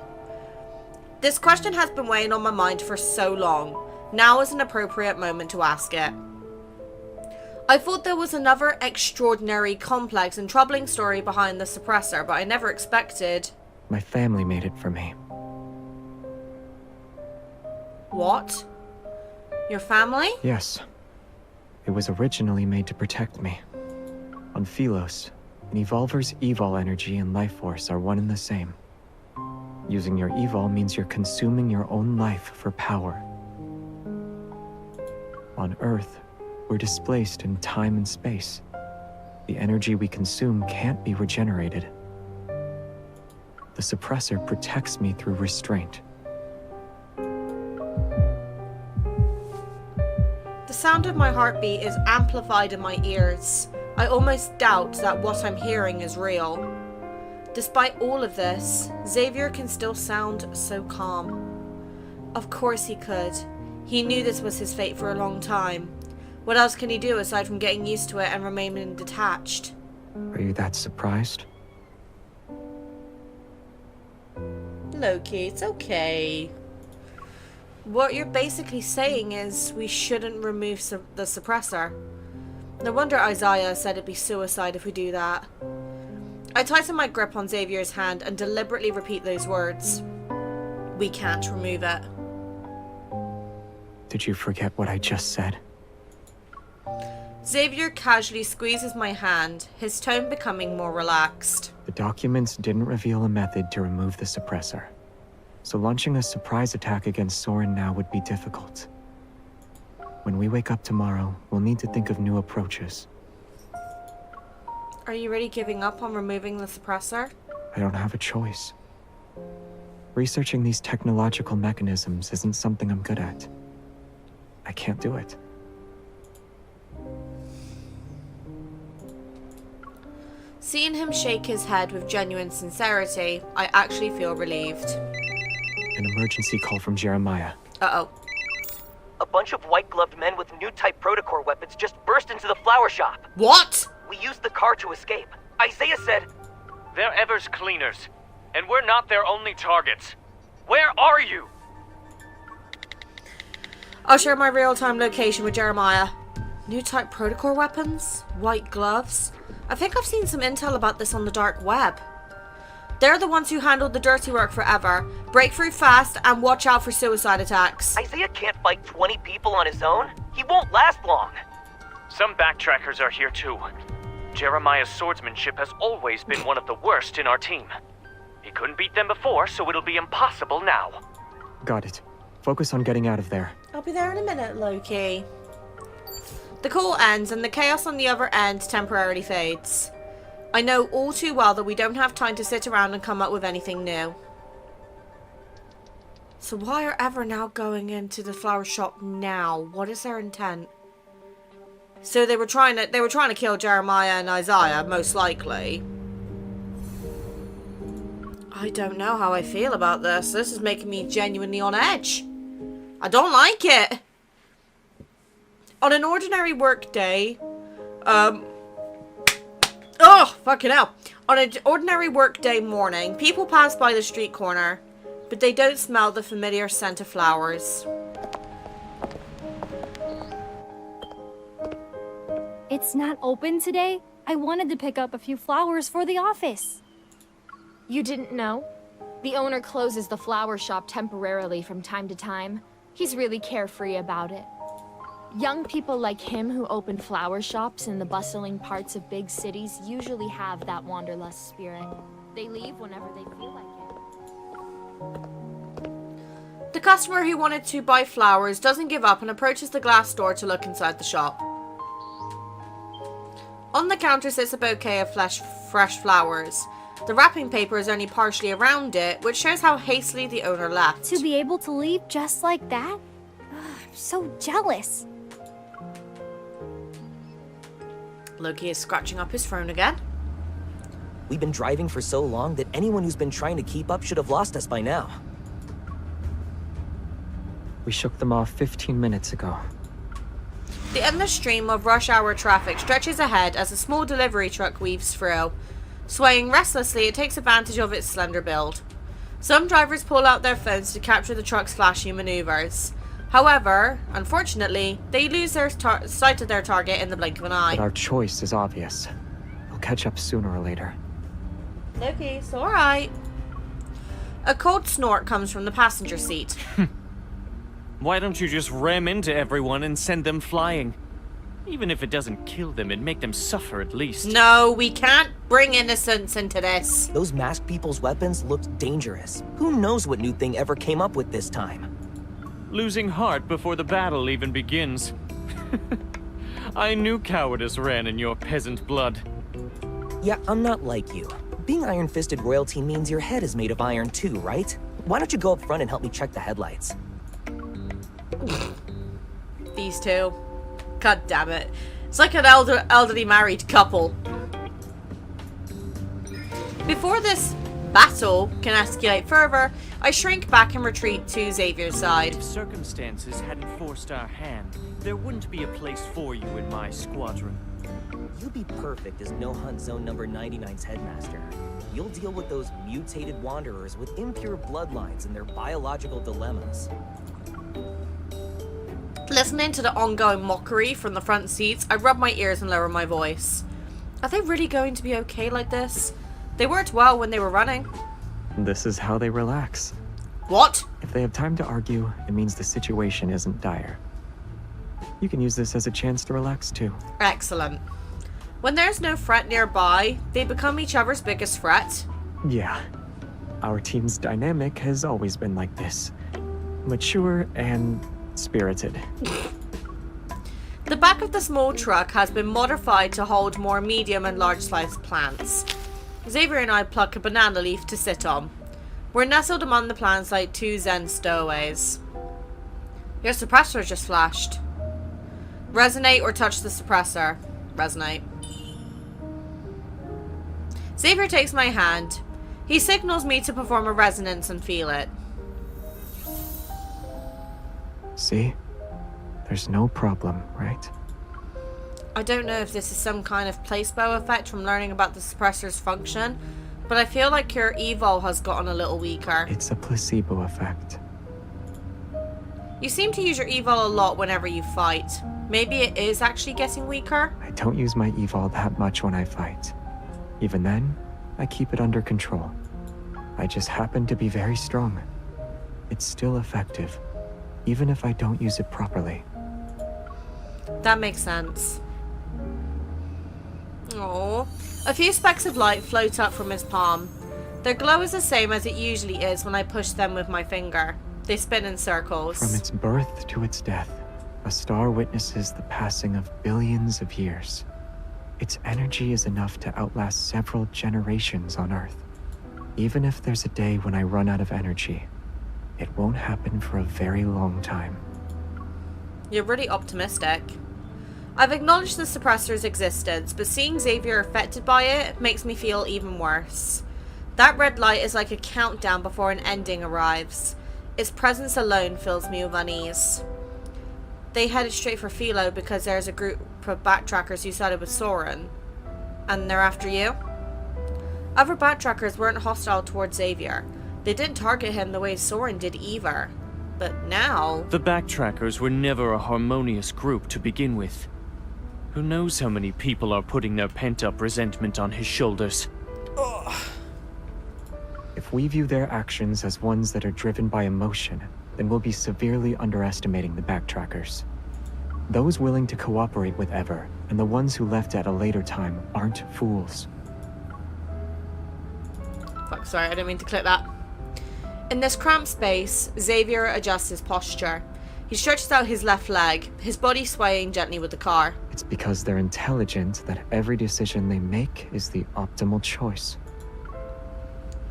This question has been weighing on my mind for so long. Now is an appropriate moment to ask it. I thought there was another extraordinary, complex and troubling story behind the suppressor, but I never expected... My family made it for me. What? Your family? Yes. It was originally made to protect me. On Philos, an evolver's evol energy and life force are one and the same. Using your evol means you're consuming your own life for power. On Earth, we're displaced in time and space. The energy we consume can't be regenerated. The suppressor protects me through restraint. The sound of my heartbeat is amplified in my ears. I almost doubt that what I'm hearing is real. Despite all of this, Xavier can still sound so calm. Of course he could. He knew this was his fate for a long time. What else can he do aside from getting used to it and remaining detached? Are you that surprised? Loki, it's okay. What you're basically saying is we shouldn't remove the suppressor. No wonder Isaiah said it'd be suicide if we do that. I tighten my grip on Xavier's hand and deliberately repeat those words. We can't remove it. Did you forget what I just said? Xavier casually squeezes my hand, his tone becoming more relaxed. The documents didn't reveal a method to remove the suppressor. So launching a surprise attack against Soren now would be difficult. When we wake up tomorrow, we'll need to think of new approaches. Are you really giving up on removing the suppressor? I don't have a choice. Researching these technological mechanisms isn't something I'm good at. I can't do it. Seeing him shake his head with genuine sincerity, I actually feel relieved. An emergency call from Jeremiah. Uh-oh. A bunch of white-gloved men with new type protocore weapons just burst into the flower shop. What? We used the car to escape. Isaiah said... They're Ever's cleaners, and we're not their only targets. Where are you? I'll share my real-time location with Jeremiah. New type protocore weapons? White gloves? I think I've seen some intel about this on the dark web. They're the ones who handled the dirty work forever. Break through fast and watch out for suicide attacks. Isaiah can't fight 20 people on his own. He won't last long. Some backtrackers are here too. Jeremiah's swordsmanship has always been one of the worst in our team. He couldn't beat them before, so it'll be impossible now. Got it. Focus on getting out of there. I'll be there in a minute, Loki. The call ends and the chaos on the other end temporarily fades. I know all too well that we don't have time to sit around and come up with anything new. So why are Ever now going into the flower shop now? What is their intent? So they were trying to kill Jeremiah and Isaiah, most likely. I don't know how I feel about this. This is making me genuinely on edge. I don't like it. On an ordinary work day, oh, fucking hell. On an ordinary workday morning, people pass by the street corner, but they don't smell the familiar scent of flowers. It's not open today? I wanted to pick up a few flowers for the office. You didn't know? The owner closes the flower shop temporarily from time to time. He's really carefree about it. Young people like him who open flower shops in the bustling parts of big cities usually have that wanderlust spirit. They leave whenever they feel like it. The customer who wanted to buy flowers doesn't give up and approaches the glass door to look inside the shop. On the counter sits a bouquet of fresh flowers. The wrapping paper is only partially around it, which shows how hastily the owner left. To be able to leave just like that? Ugh, I'm so jealous. Loki is scratching up his phone again. We've been driving for so long that anyone who's been trying to keep up should have lost us by now. We shook them off 15 minutes ago. The endless stream of rush hour traffic stretches ahead as a small delivery truck weaves through. Swaying restlessly, it takes advantage of its slender build. Some drivers pull out their phones to capture the truck's flashy maneuvers. However, unfortunately, they lose their sight of their target in the blink of an eye. But our choice is obvious. They'll catch up sooner or later. Loki, it's alright. A cold snort comes from the passenger seat. Why don't you just ram into everyone and send them flying? Even if it doesn't kill them, it'd make them suffer at least. No, we can't bring innocence into this. Those masked people's weapons looked dangerous. Who knows what new thing ever came up with this time? Losing heart before the battle even begins. I knew cowardice ran in your peasant blood. Yeah, I'm not like you. Being iron-fisted royalty means your head is made of iron too, right? Why don't you go up front and help me check the headlights? These two. God damn it. It's like an elderly married couple. Before this battle can escalate further, I shrink back and retreat to Xavier's side. If circumstances hadn't forced our hand, there wouldn't be a place for you in my squadron. You'd be perfect as No Hunt Zone number 99's headmaster. You'll deal with those mutated wanderers with impure bloodlines and their biological dilemmas. Listening to the ongoing mockery from the front seats, I rub my ears and lower my voice. Are they really going to be okay like this? They worked well when they were running. This is how they relax. What? If they have time to argue, it means the situation isn't dire. You can use this as a chance to relax too. Excellent. When there's no threat nearby, they become each other's biggest threat. Yeah. Our team's dynamic has always been like this. Mature and spirited. The back of the small truck has been modified to hold more medium and large-sized plants. Xavier and I pluck a banana leaf to sit on. We're nestled among the plants like two Zen stowaways. Your suppressor just flashed. Resonate or touch the suppressor. Resonate. Xavier takes my hand. He signals me to perform a resonance and feel it. See? There's no problem, right? I don't know if this is some kind of placebo effect from learning about the suppressor's function, but I feel like your evol has gotten a little weaker. It's a placebo effect. You seem to use your evol a lot whenever you fight. Maybe it is actually getting weaker? I don't use my evol that much when I fight. Even then, I keep it under control. I just happen to be very strong. It's still effective, even if I don't use it properly. That makes sense. Aww. A few specks of light float up from his palm. Their glow is the same as it usually is when I push them with my finger. They spin in circles. From its birth to its death, a star witnesses the passing of billions of years. Its energy is enough to outlast several generations on Earth. Even if there's a day when I run out of energy, it won't happen for a very long time. You're really optimistic. I've acknowledged the suppressor's existence, but seeing Xavier affected by it makes me feel even worse. That red light is like a countdown before an ending arrives. Its presence alone fills me with unease. They headed straight for Philo because there's a group of backtrackers who sided with Soren. And they're after you? Other backtrackers weren't hostile towards Xavier. They didn't target him the way Soren did either. But now... The backtrackers were never a harmonious group to begin with. Who knows how many people are putting their pent-up resentment on his shoulders. If we view their actions as ones that are driven by emotion, then we'll be severely underestimating the backtrackers. Those willing to cooperate with Ever, and the ones who left at a later time, aren't fools. Fuck, sorry, I didn't mean to click that. In this cramped space, Xavier adjusts his posture. He stretches out his left leg, his body swaying gently with the car. It's because they're intelligent that every decision they make is the optimal choice.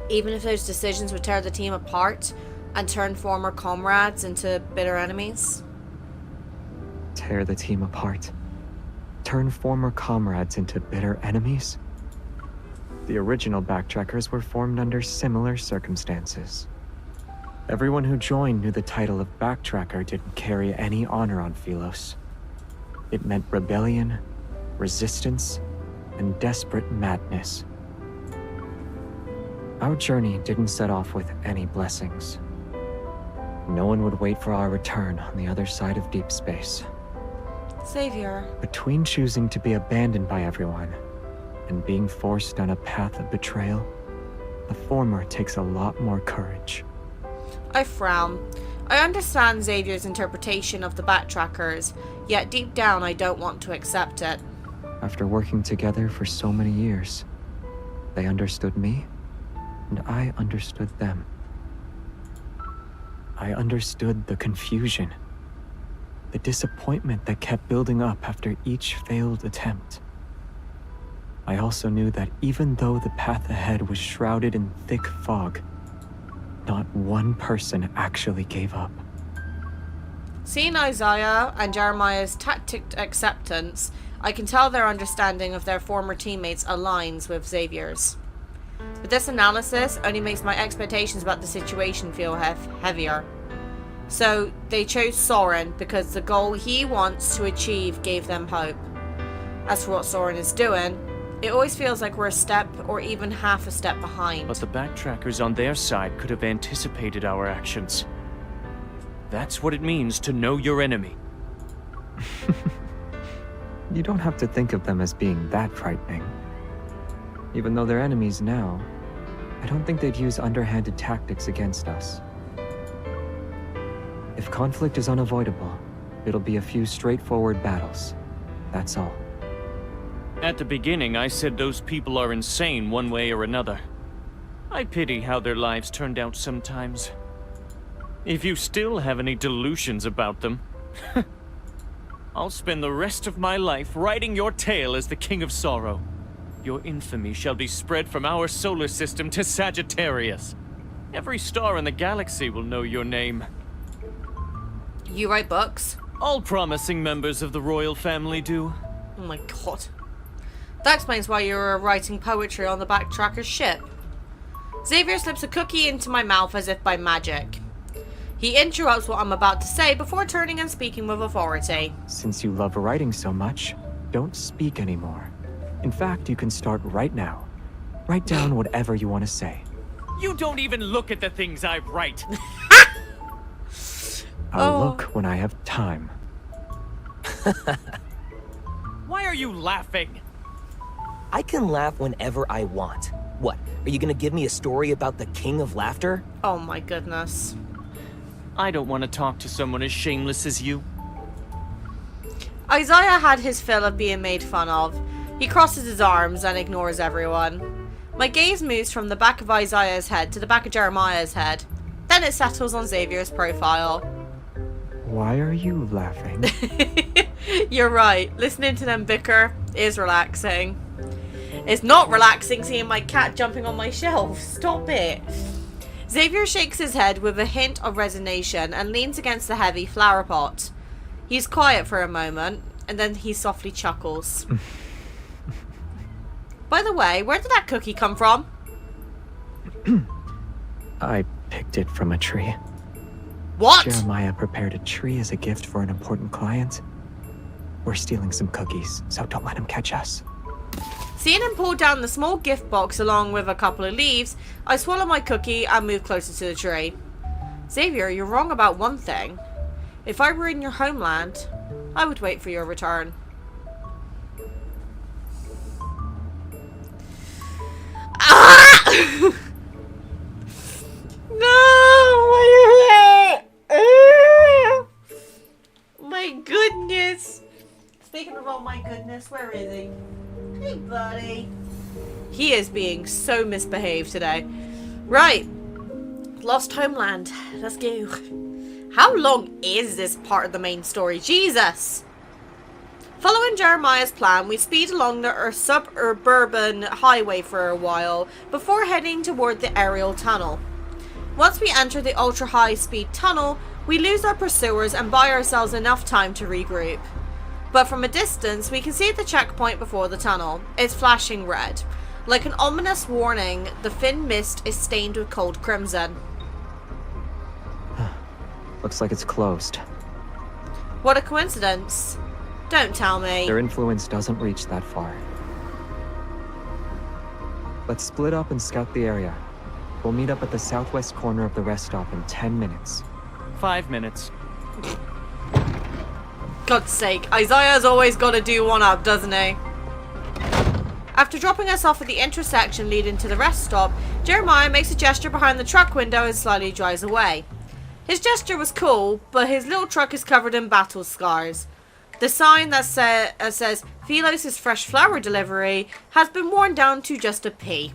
Even if those decisions would tear the team apart and turn former comrades into bitter enemies? Tear the team apart. Turn former comrades into bitter enemies? The original Backtrackers were formed under similar circumstances. Everyone who joined knew the title of Backtracker didn't carry any honor on Philos. It meant rebellion, resistance, and desperate madness. Our journey didn't set off with any blessings. No one would wait for our return on the other side of deep space. Xavier. Between choosing to be abandoned by everyone and being forced down a path of betrayal, the former takes a lot more courage. I frown. I understand Xavier's interpretation of the Backtrackers, yet deep down I don't want to accept it. After working together for so many years, they understood me, and I understood them. I understood the confusion, the disappointment that kept building up after each failed attempt. I also knew that even though the path ahead was shrouded in thick fog, not one person actually gave up. Seeing Isaiah and Jeremiah's tacit acceptance, I can tell their understanding of their former teammates aligns with Xavier's. But this analysis only makes my expectations about the situation feel heavier. So they chose Soren because the goal he wants to achieve gave them hope. As for what Soren is doing, it always feels like we're a step or even half a step behind. But the Backtrackers on their side could have anticipated our actions. That's what it means to know your enemy. You don't have to think of them as being that frightening. Even though they're enemies now, I don't think they'd use underhanded tactics against us. If conflict is unavoidable, it'll be a few straightforward battles. That's all. At the beginning, I said those people are insane one way or another. I pity how their lives turned out sometimes. If you still have any delusions about them, I'll spend the rest of my life riding your tail as the King of Sorrow. Your infamy shall be spread from our solar system to Sagittarius. Every star in the galaxy will know your name. You write books? All promising members of the royal family do. Oh my god. That explains why you were writing poetry on the Backtracker's ship. Xavier slips a cookie into my mouth as if by magic. He interrupts what I'm about to say before turning and speaking with authority. Since you love writing so much, don't speak anymore. In fact, you can start right now. Write down whatever you want to say. You don't even look at the things I write. I'll look when I have time. Why are you laughing? I can laugh whenever I want. What, are you gonna give me a story about the King of Laughter? Oh my goodness. I don't want to talk to someone as shameless as you. Isaiah had his fill of being made fun of. He crosses his arms and ignores everyone. My gaze moves from the back of Isaiah's head to the back of Jeremiah's head. Then it settles on Xavier's profile. Why are you laughing? You're right. Listening to them bicker is relaxing. It's not relaxing seeing my cat jumping on my shelf. Stop it. Xavier shakes his head with a hint of resignation and leans against the heavy flower pot. He's quiet for a moment, and then he softly chuckles. By the way, where did that cookie come from? I picked it from a tree. What? Jeremiah prepared a tree as a gift for an important client. We're stealing some cookies, so don't let him catch us. Seeing him pull down the small gift box along with a couple of leaves, I swallow my cookie and move closer to the tree. Xavier, you're wrong about one thing. If I were in your homeland, I would wait for your return. Ah! No! My goodness! goodness, where is he? Hey, buddy. He is being so misbehaved today. Right. Lost Homeland. Let's go. How long is this part of the main story? Jesus! Following Jeremiah's plan, we speed along the suburban highway for a while before heading toward the aerial tunnel. Once we enter the ultra-high-speed tunnel, we lose our pursuers and buy ourselves enough time to regroup. But from a distance, we can see the checkpoint before the tunnel. It's flashing red. Like an ominous warning, the thin mist is stained with cold crimson. Looks like it's closed. What a coincidence. Don't tell me. Their influence doesn't reach that far. Let's split up and scout the area. We'll meet up at the southwest corner of the rest stop in 10 minutes. 5 minutes. God's sake, Isaiah's always got to do one up, doesn't he? After dropping us off at the intersection leading to the rest stop, Jeremiah makes a gesture behind the truck window and slightly drives away. His gesture was cool, but his little truck is covered in battle scars. The sign that says Philos' fresh flower delivery has been worn down to just a P.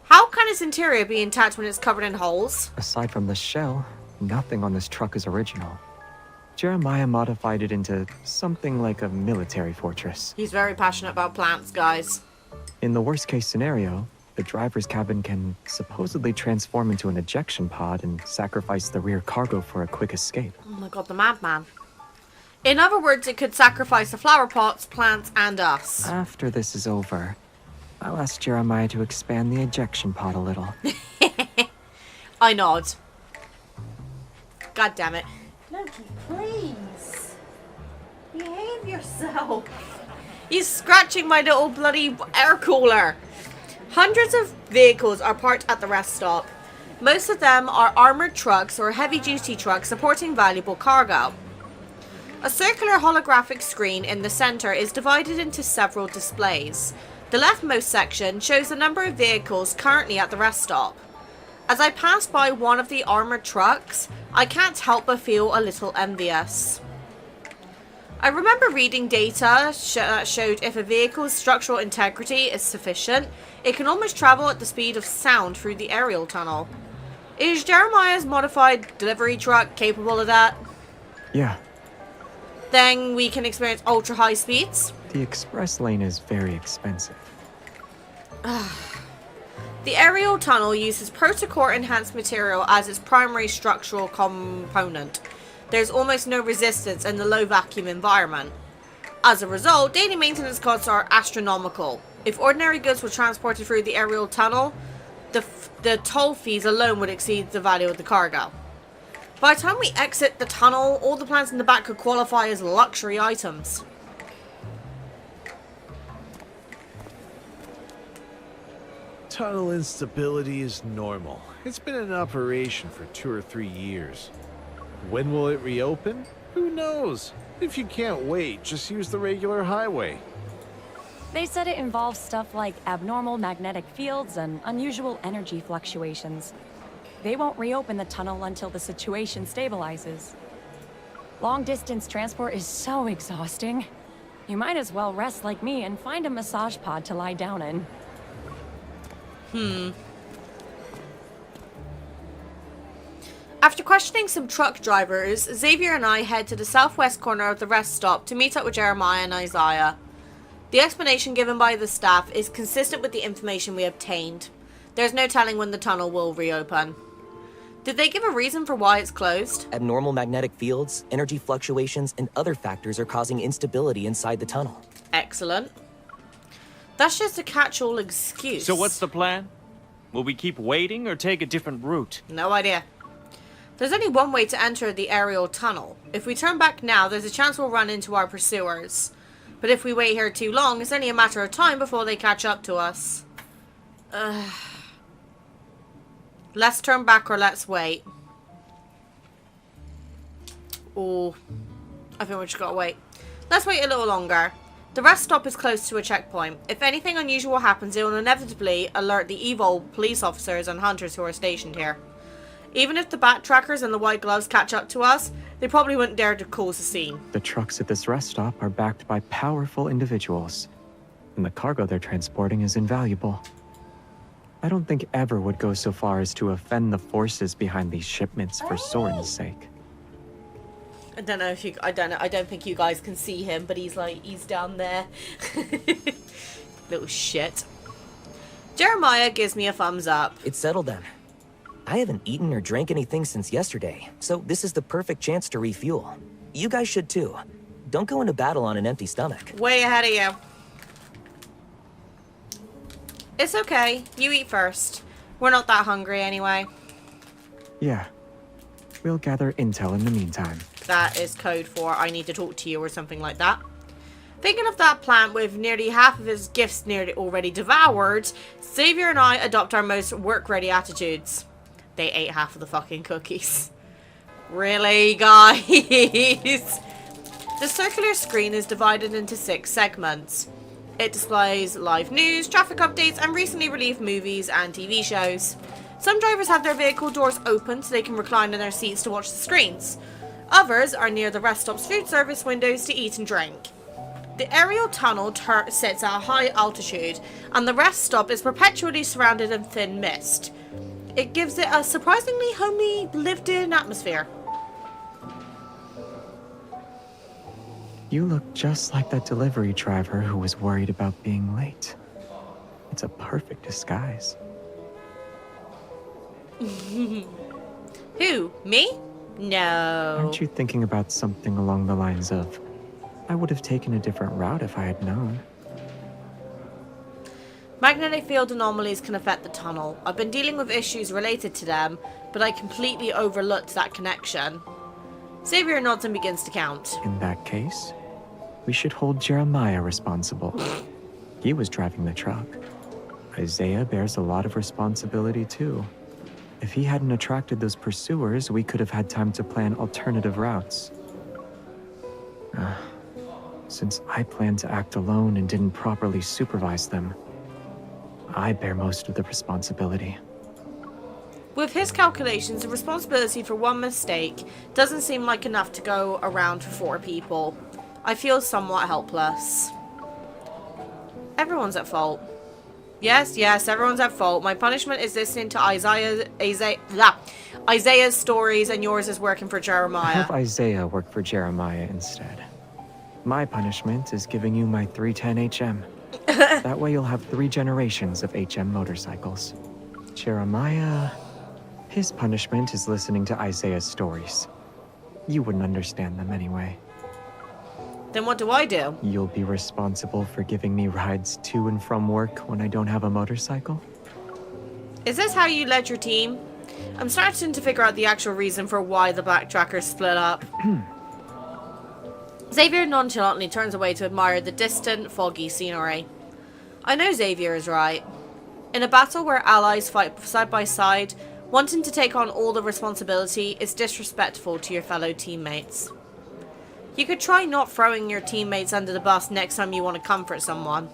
How can its interior be intact when it's covered in holes? Aside from the shell, nothing on this truck is original. Jeremiah modified it into something like a military fortress. He's very passionate about plants, guys. In the worst case scenario, the driver's cabin can supposedly transform into an ejection pod and sacrifice the rear cargo for a quick escape. Oh my god, the madman. In other words, it could sacrifice the flower pots, plants, and us. After this is over, I'll ask Jeremiah to expand the ejection pod a little. I nod. God damn it. Loki, please. Behave yourself. He's scratching my little bloody air cooler. Hundreds of vehicles are parked at the rest stop. Most of them are armored trucks or heavy-duty trucks supporting valuable cargo. A circular holographic screen in the center is divided into several displays. The leftmost section shows the number of vehicles currently at the rest stop. As I pass by one of the armored trucks, I can't help but feel a little envious. I remember reading data that showed if a vehicle's structural integrity is sufficient, it can almost travel at the speed of sound through the aerial tunnel. Is Jeremiah's modified delivery truck capable of that? Yeah. Then we can experience ultra-high speeds? The express lane is very expensive. The aerial tunnel uses protocore enhanced material as its primary structural component. There's almost no resistance in the low vacuum environment. As a result, daily maintenance costs are astronomical. If ordinary goods were transported through the aerial tunnel, the toll fees alone would exceed the value of the cargo. By the time we exit the tunnel, all the plants in the back could qualify as luxury items. Tunnel instability is normal. It's been in operation for 2 or 3 years. When will it reopen? Who knows? If you can't wait, just use the regular highway. They said it involves stuff like abnormal magnetic fields and unusual energy fluctuations. They won't reopen the tunnel until the situation stabilizes. Long-distance transport is so exhausting. You might as well rest like me and find a massage pod to lie down in. After questioning some truck drivers, Xavier and I head to the southwest corner of the rest stop to meet up with Jeremiah and Isaiah. The explanation given by the staff is consistent with the information we obtained. There's no telling when the tunnel will reopen. Did they give a reason for why it's closed? Abnormal magnetic fields, energy fluctuations, and other factors are causing instability inside the tunnel. Excellent. That's just a catch-all excuse. So what's the plan? Will we keep waiting or take a different route? No idea. There's only one way to enter the aerial tunnel. If we turn back now, there's a chance we'll run into our pursuers. But if we wait here too long, it's only a matter of time before they catch up to us. Let's turn back or let's wait. Oh, I think we just gotta wait. Let's wait a little longer. The rest stop is close to a checkpoint. If anything unusual happens, it will inevitably alert the evil police officers and hunters who are stationed here. Even if the backtrackers and the white gloves catch up to us, they probably wouldn't dare to cause a scene. The trucks at this rest stop are backed by powerful individuals, and the cargo they're transporting is invaluable. I don't think Ever would go so far as to offend the forces behind these shipments for Soren's sake. I don't know if you, I don't think you guys can see him, but he's down there. Little shit. Jeremiah gives me a thumbs up. It's settled then. I haven't eaten or drank anything since yesterday, so this is the perfect chance to refuel. You guys should too. Don't go into battle on an empty stomach. Way ahead of you. It's okay. You eat first. We're not that hungry anyway. Yeah. We'll gather intel in the meantime. That is code for I need to talk to you or something like that. Thinking of that plant with nearly half of his gifts nearly already devoured, Xavier and I adopt our most work-ready attitudes. They ate half of the fucking cookies. Really, guys? The circular screen is divided into 6 segments. It displays live news, traffic updates, and recently released movies and TV shows. Some drivers have their vehicle doors open so they can recline in their seats to watch the screens. Others are near the rest stop's food service windows to eat and drink. The aerial tunnel sits at a high altitude, and the rest stop is perpetually surrounded in thin mist. It gives it a surprisingly homely, lived-in atmosphere. You look just like that delivery driver who was worried about being late. It's a perfect disguise. Who? Me? No. Aren't you thinking about something along the lines of, I would have taken a different route if I had known? Magnetic field anomalies can affect the tunnel. I've been dealing with issues related to them, but I completely overlooked that connection. Xavier nods and begins to count. In that case, we should hold Jeremiah responsible. He was driving the truck. Isaiah bears a lot of responsibility too. If he hadn't attracted those pursuers, we could have had time to plan alternative routes. Since I planned to act alone and didn't properly supervise them, I bear most of the responsibility. With his calculations, the responsibility for one mistake doesn't seem like enough to go around for 4 people. I feel somewhat helpless. Everyone's at fault. Yes, everyone's at fault. My punishment is listening to Isaiah's stories, and yours is working for Jeremiah. Have Isaiah work for Jeremiah instead. My punishment is giving you my 310 HM. That way you'll have 3 generations of HM motorcycles. Jeremiah, his punishment is listening to Isaiah's stories. You wouldn't understand them anyway. Then what do I do? You'll be responsible for giving me rides to and from work when I don't have a motorcycle? Is this how you led your team? I'm starting to figure out the actual reason for why the backtrackers split up. Xavier nonchalantly turns away to admire the distant, foggy scenery. I know Xavier is right. In a battle where allies fight side by side, wanting to take on all the responsibility is disrespectful to your fellow teammates. You could try not throwing your teammates under the bus next time you want to comfort someone.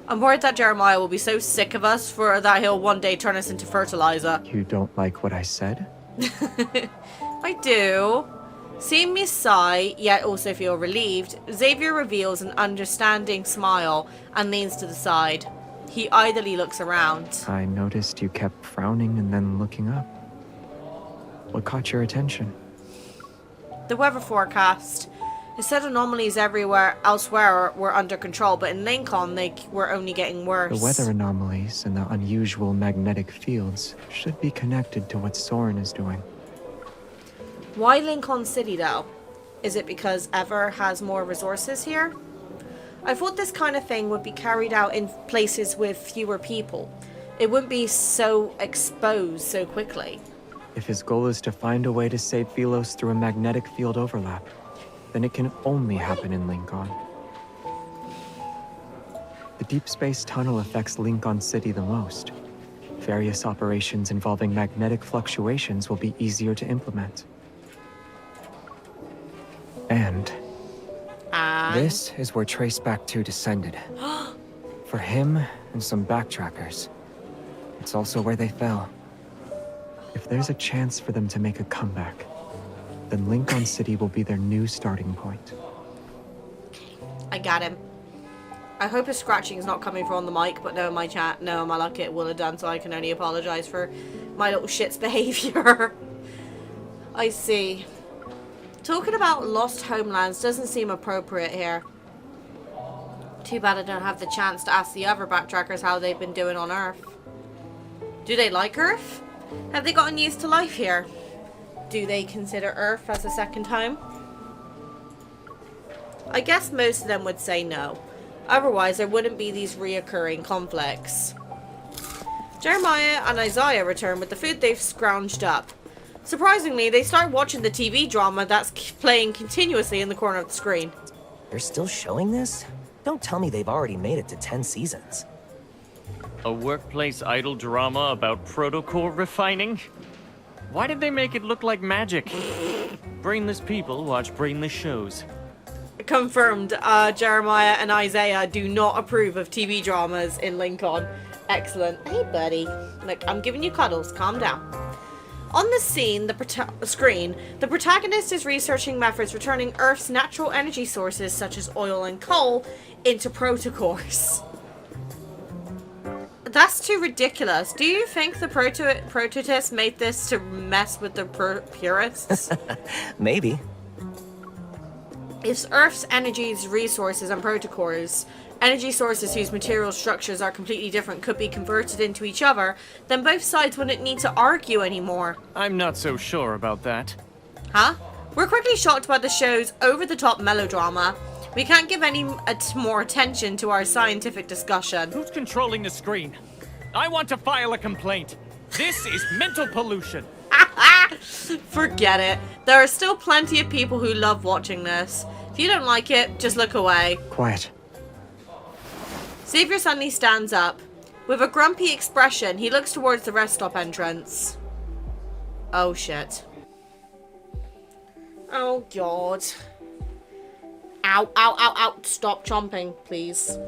I'm worried that Jeremiah will be so sick of us that he'll one day turn us into fertilizer. You don't like what I said? I do. Seeing me sigh, yet also feel relieved, Xavier reveals an understanding smile and leans to the side. He idly looks around. I noticed you kept frowning and then looking up. What caught your attention? The weather forecast. It said anomalies elsewhere were under control, but in Lincoln they were only getting worse. The weather anomalies and the unusual magnetic fields should be connected to what Soren is doing. Why Lincoln City though? Is it because Ever has more resources here? I thought this kind of thing would be carried out in places with fewer people. It wouldn't be so exposed so quickly. If his goal is to find a way to save Philos through a magnetic field overlap, then it can only happen in Lincoln. The Deepspace tunnel affects Lincoln City the most. Various operations involving magnetic fluctuations will be easier to implement. And this is where Traceback 2 descended. For him and some backtrackers. It's also where they fell. If there's a chance for them to make a comeback, then Lincoln City will be their new starting point. I got him. I hope his scratching is not coming from the mic, but no, my luck it will have done, so I can only apologize for my little shit's behavior. I see. Talking about lost homelands doesn't seem appropriate here. Too bad I don't have the chance to ask the other backtrackers how they've been doing on Earth. Do they like Earth? Have they gotten used to life here? Do they consider Earth as a second home? I guess most of them would say no. Otherwise, there wouldn't be these reoccurring conflicts. Jeremiah and Isaiah return with the food they've scrounged up. Surprisingly, they start watching the TV drama that's playing continuously in the corner of the screen. They're still showing this? Don't tell me they've already made it to 10 seasons. A workplace idol drama about protocore refining? Why did they make it look like magic? Brainless people watch brainless shows. Confirmed, Jeremiah and Isaiah do not approve of TV dramas in Lincoln. Excellent. Hey, buddy. Look, I'm giving you cuddles. Calm down. On the scene, screen, the protagonist is researching methods for turning Earth's natural energy sources, such as oil and coal, into protocores. That's too ridiculous. Do you think the prototists made this to mess with the purists? Maybe. If Earth's energy's resources and protocores, energy sources whose material structures are completely different, could be converted into each other, then both sides wouldn't need to argue anymore. I'm not so sure about that. Huh? We're quickly shocked by the show's over-the-top melodrama. We can't give any more attention to our scientific discussion. Who's controlling the screen? I want to file a complaint. This is mental pollution. Forget it. There are still plenty of people who love watching this. If you don't like it, just look away. Quiet. Xavier suddenly stands up. With a grumpy expression, he looks towards the rest stop entrance. Oh shit. Oh god. Ow, ow, ow, ow. Stop chomping, please.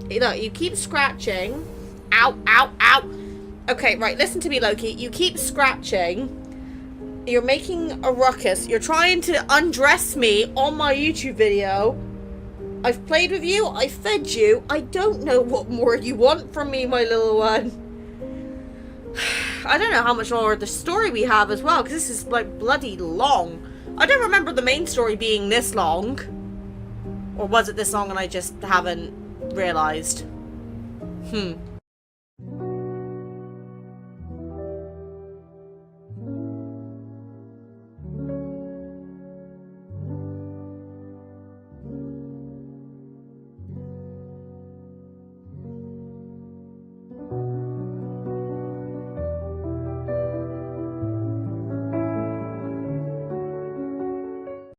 Look, you keep scratching. Ow, ow, ow. Okay, right, listen to me, Loki. You keep scratching. You're making a ruckus. You're trying to undress me on my YouTube video. I've played with you. I fed you. I don't know what more you want from me, my little one. I don't know how much more of the story we have as well, because this is, like, bloody long. I don't remember the main story being this long. Or was it this long and I just haven't realized?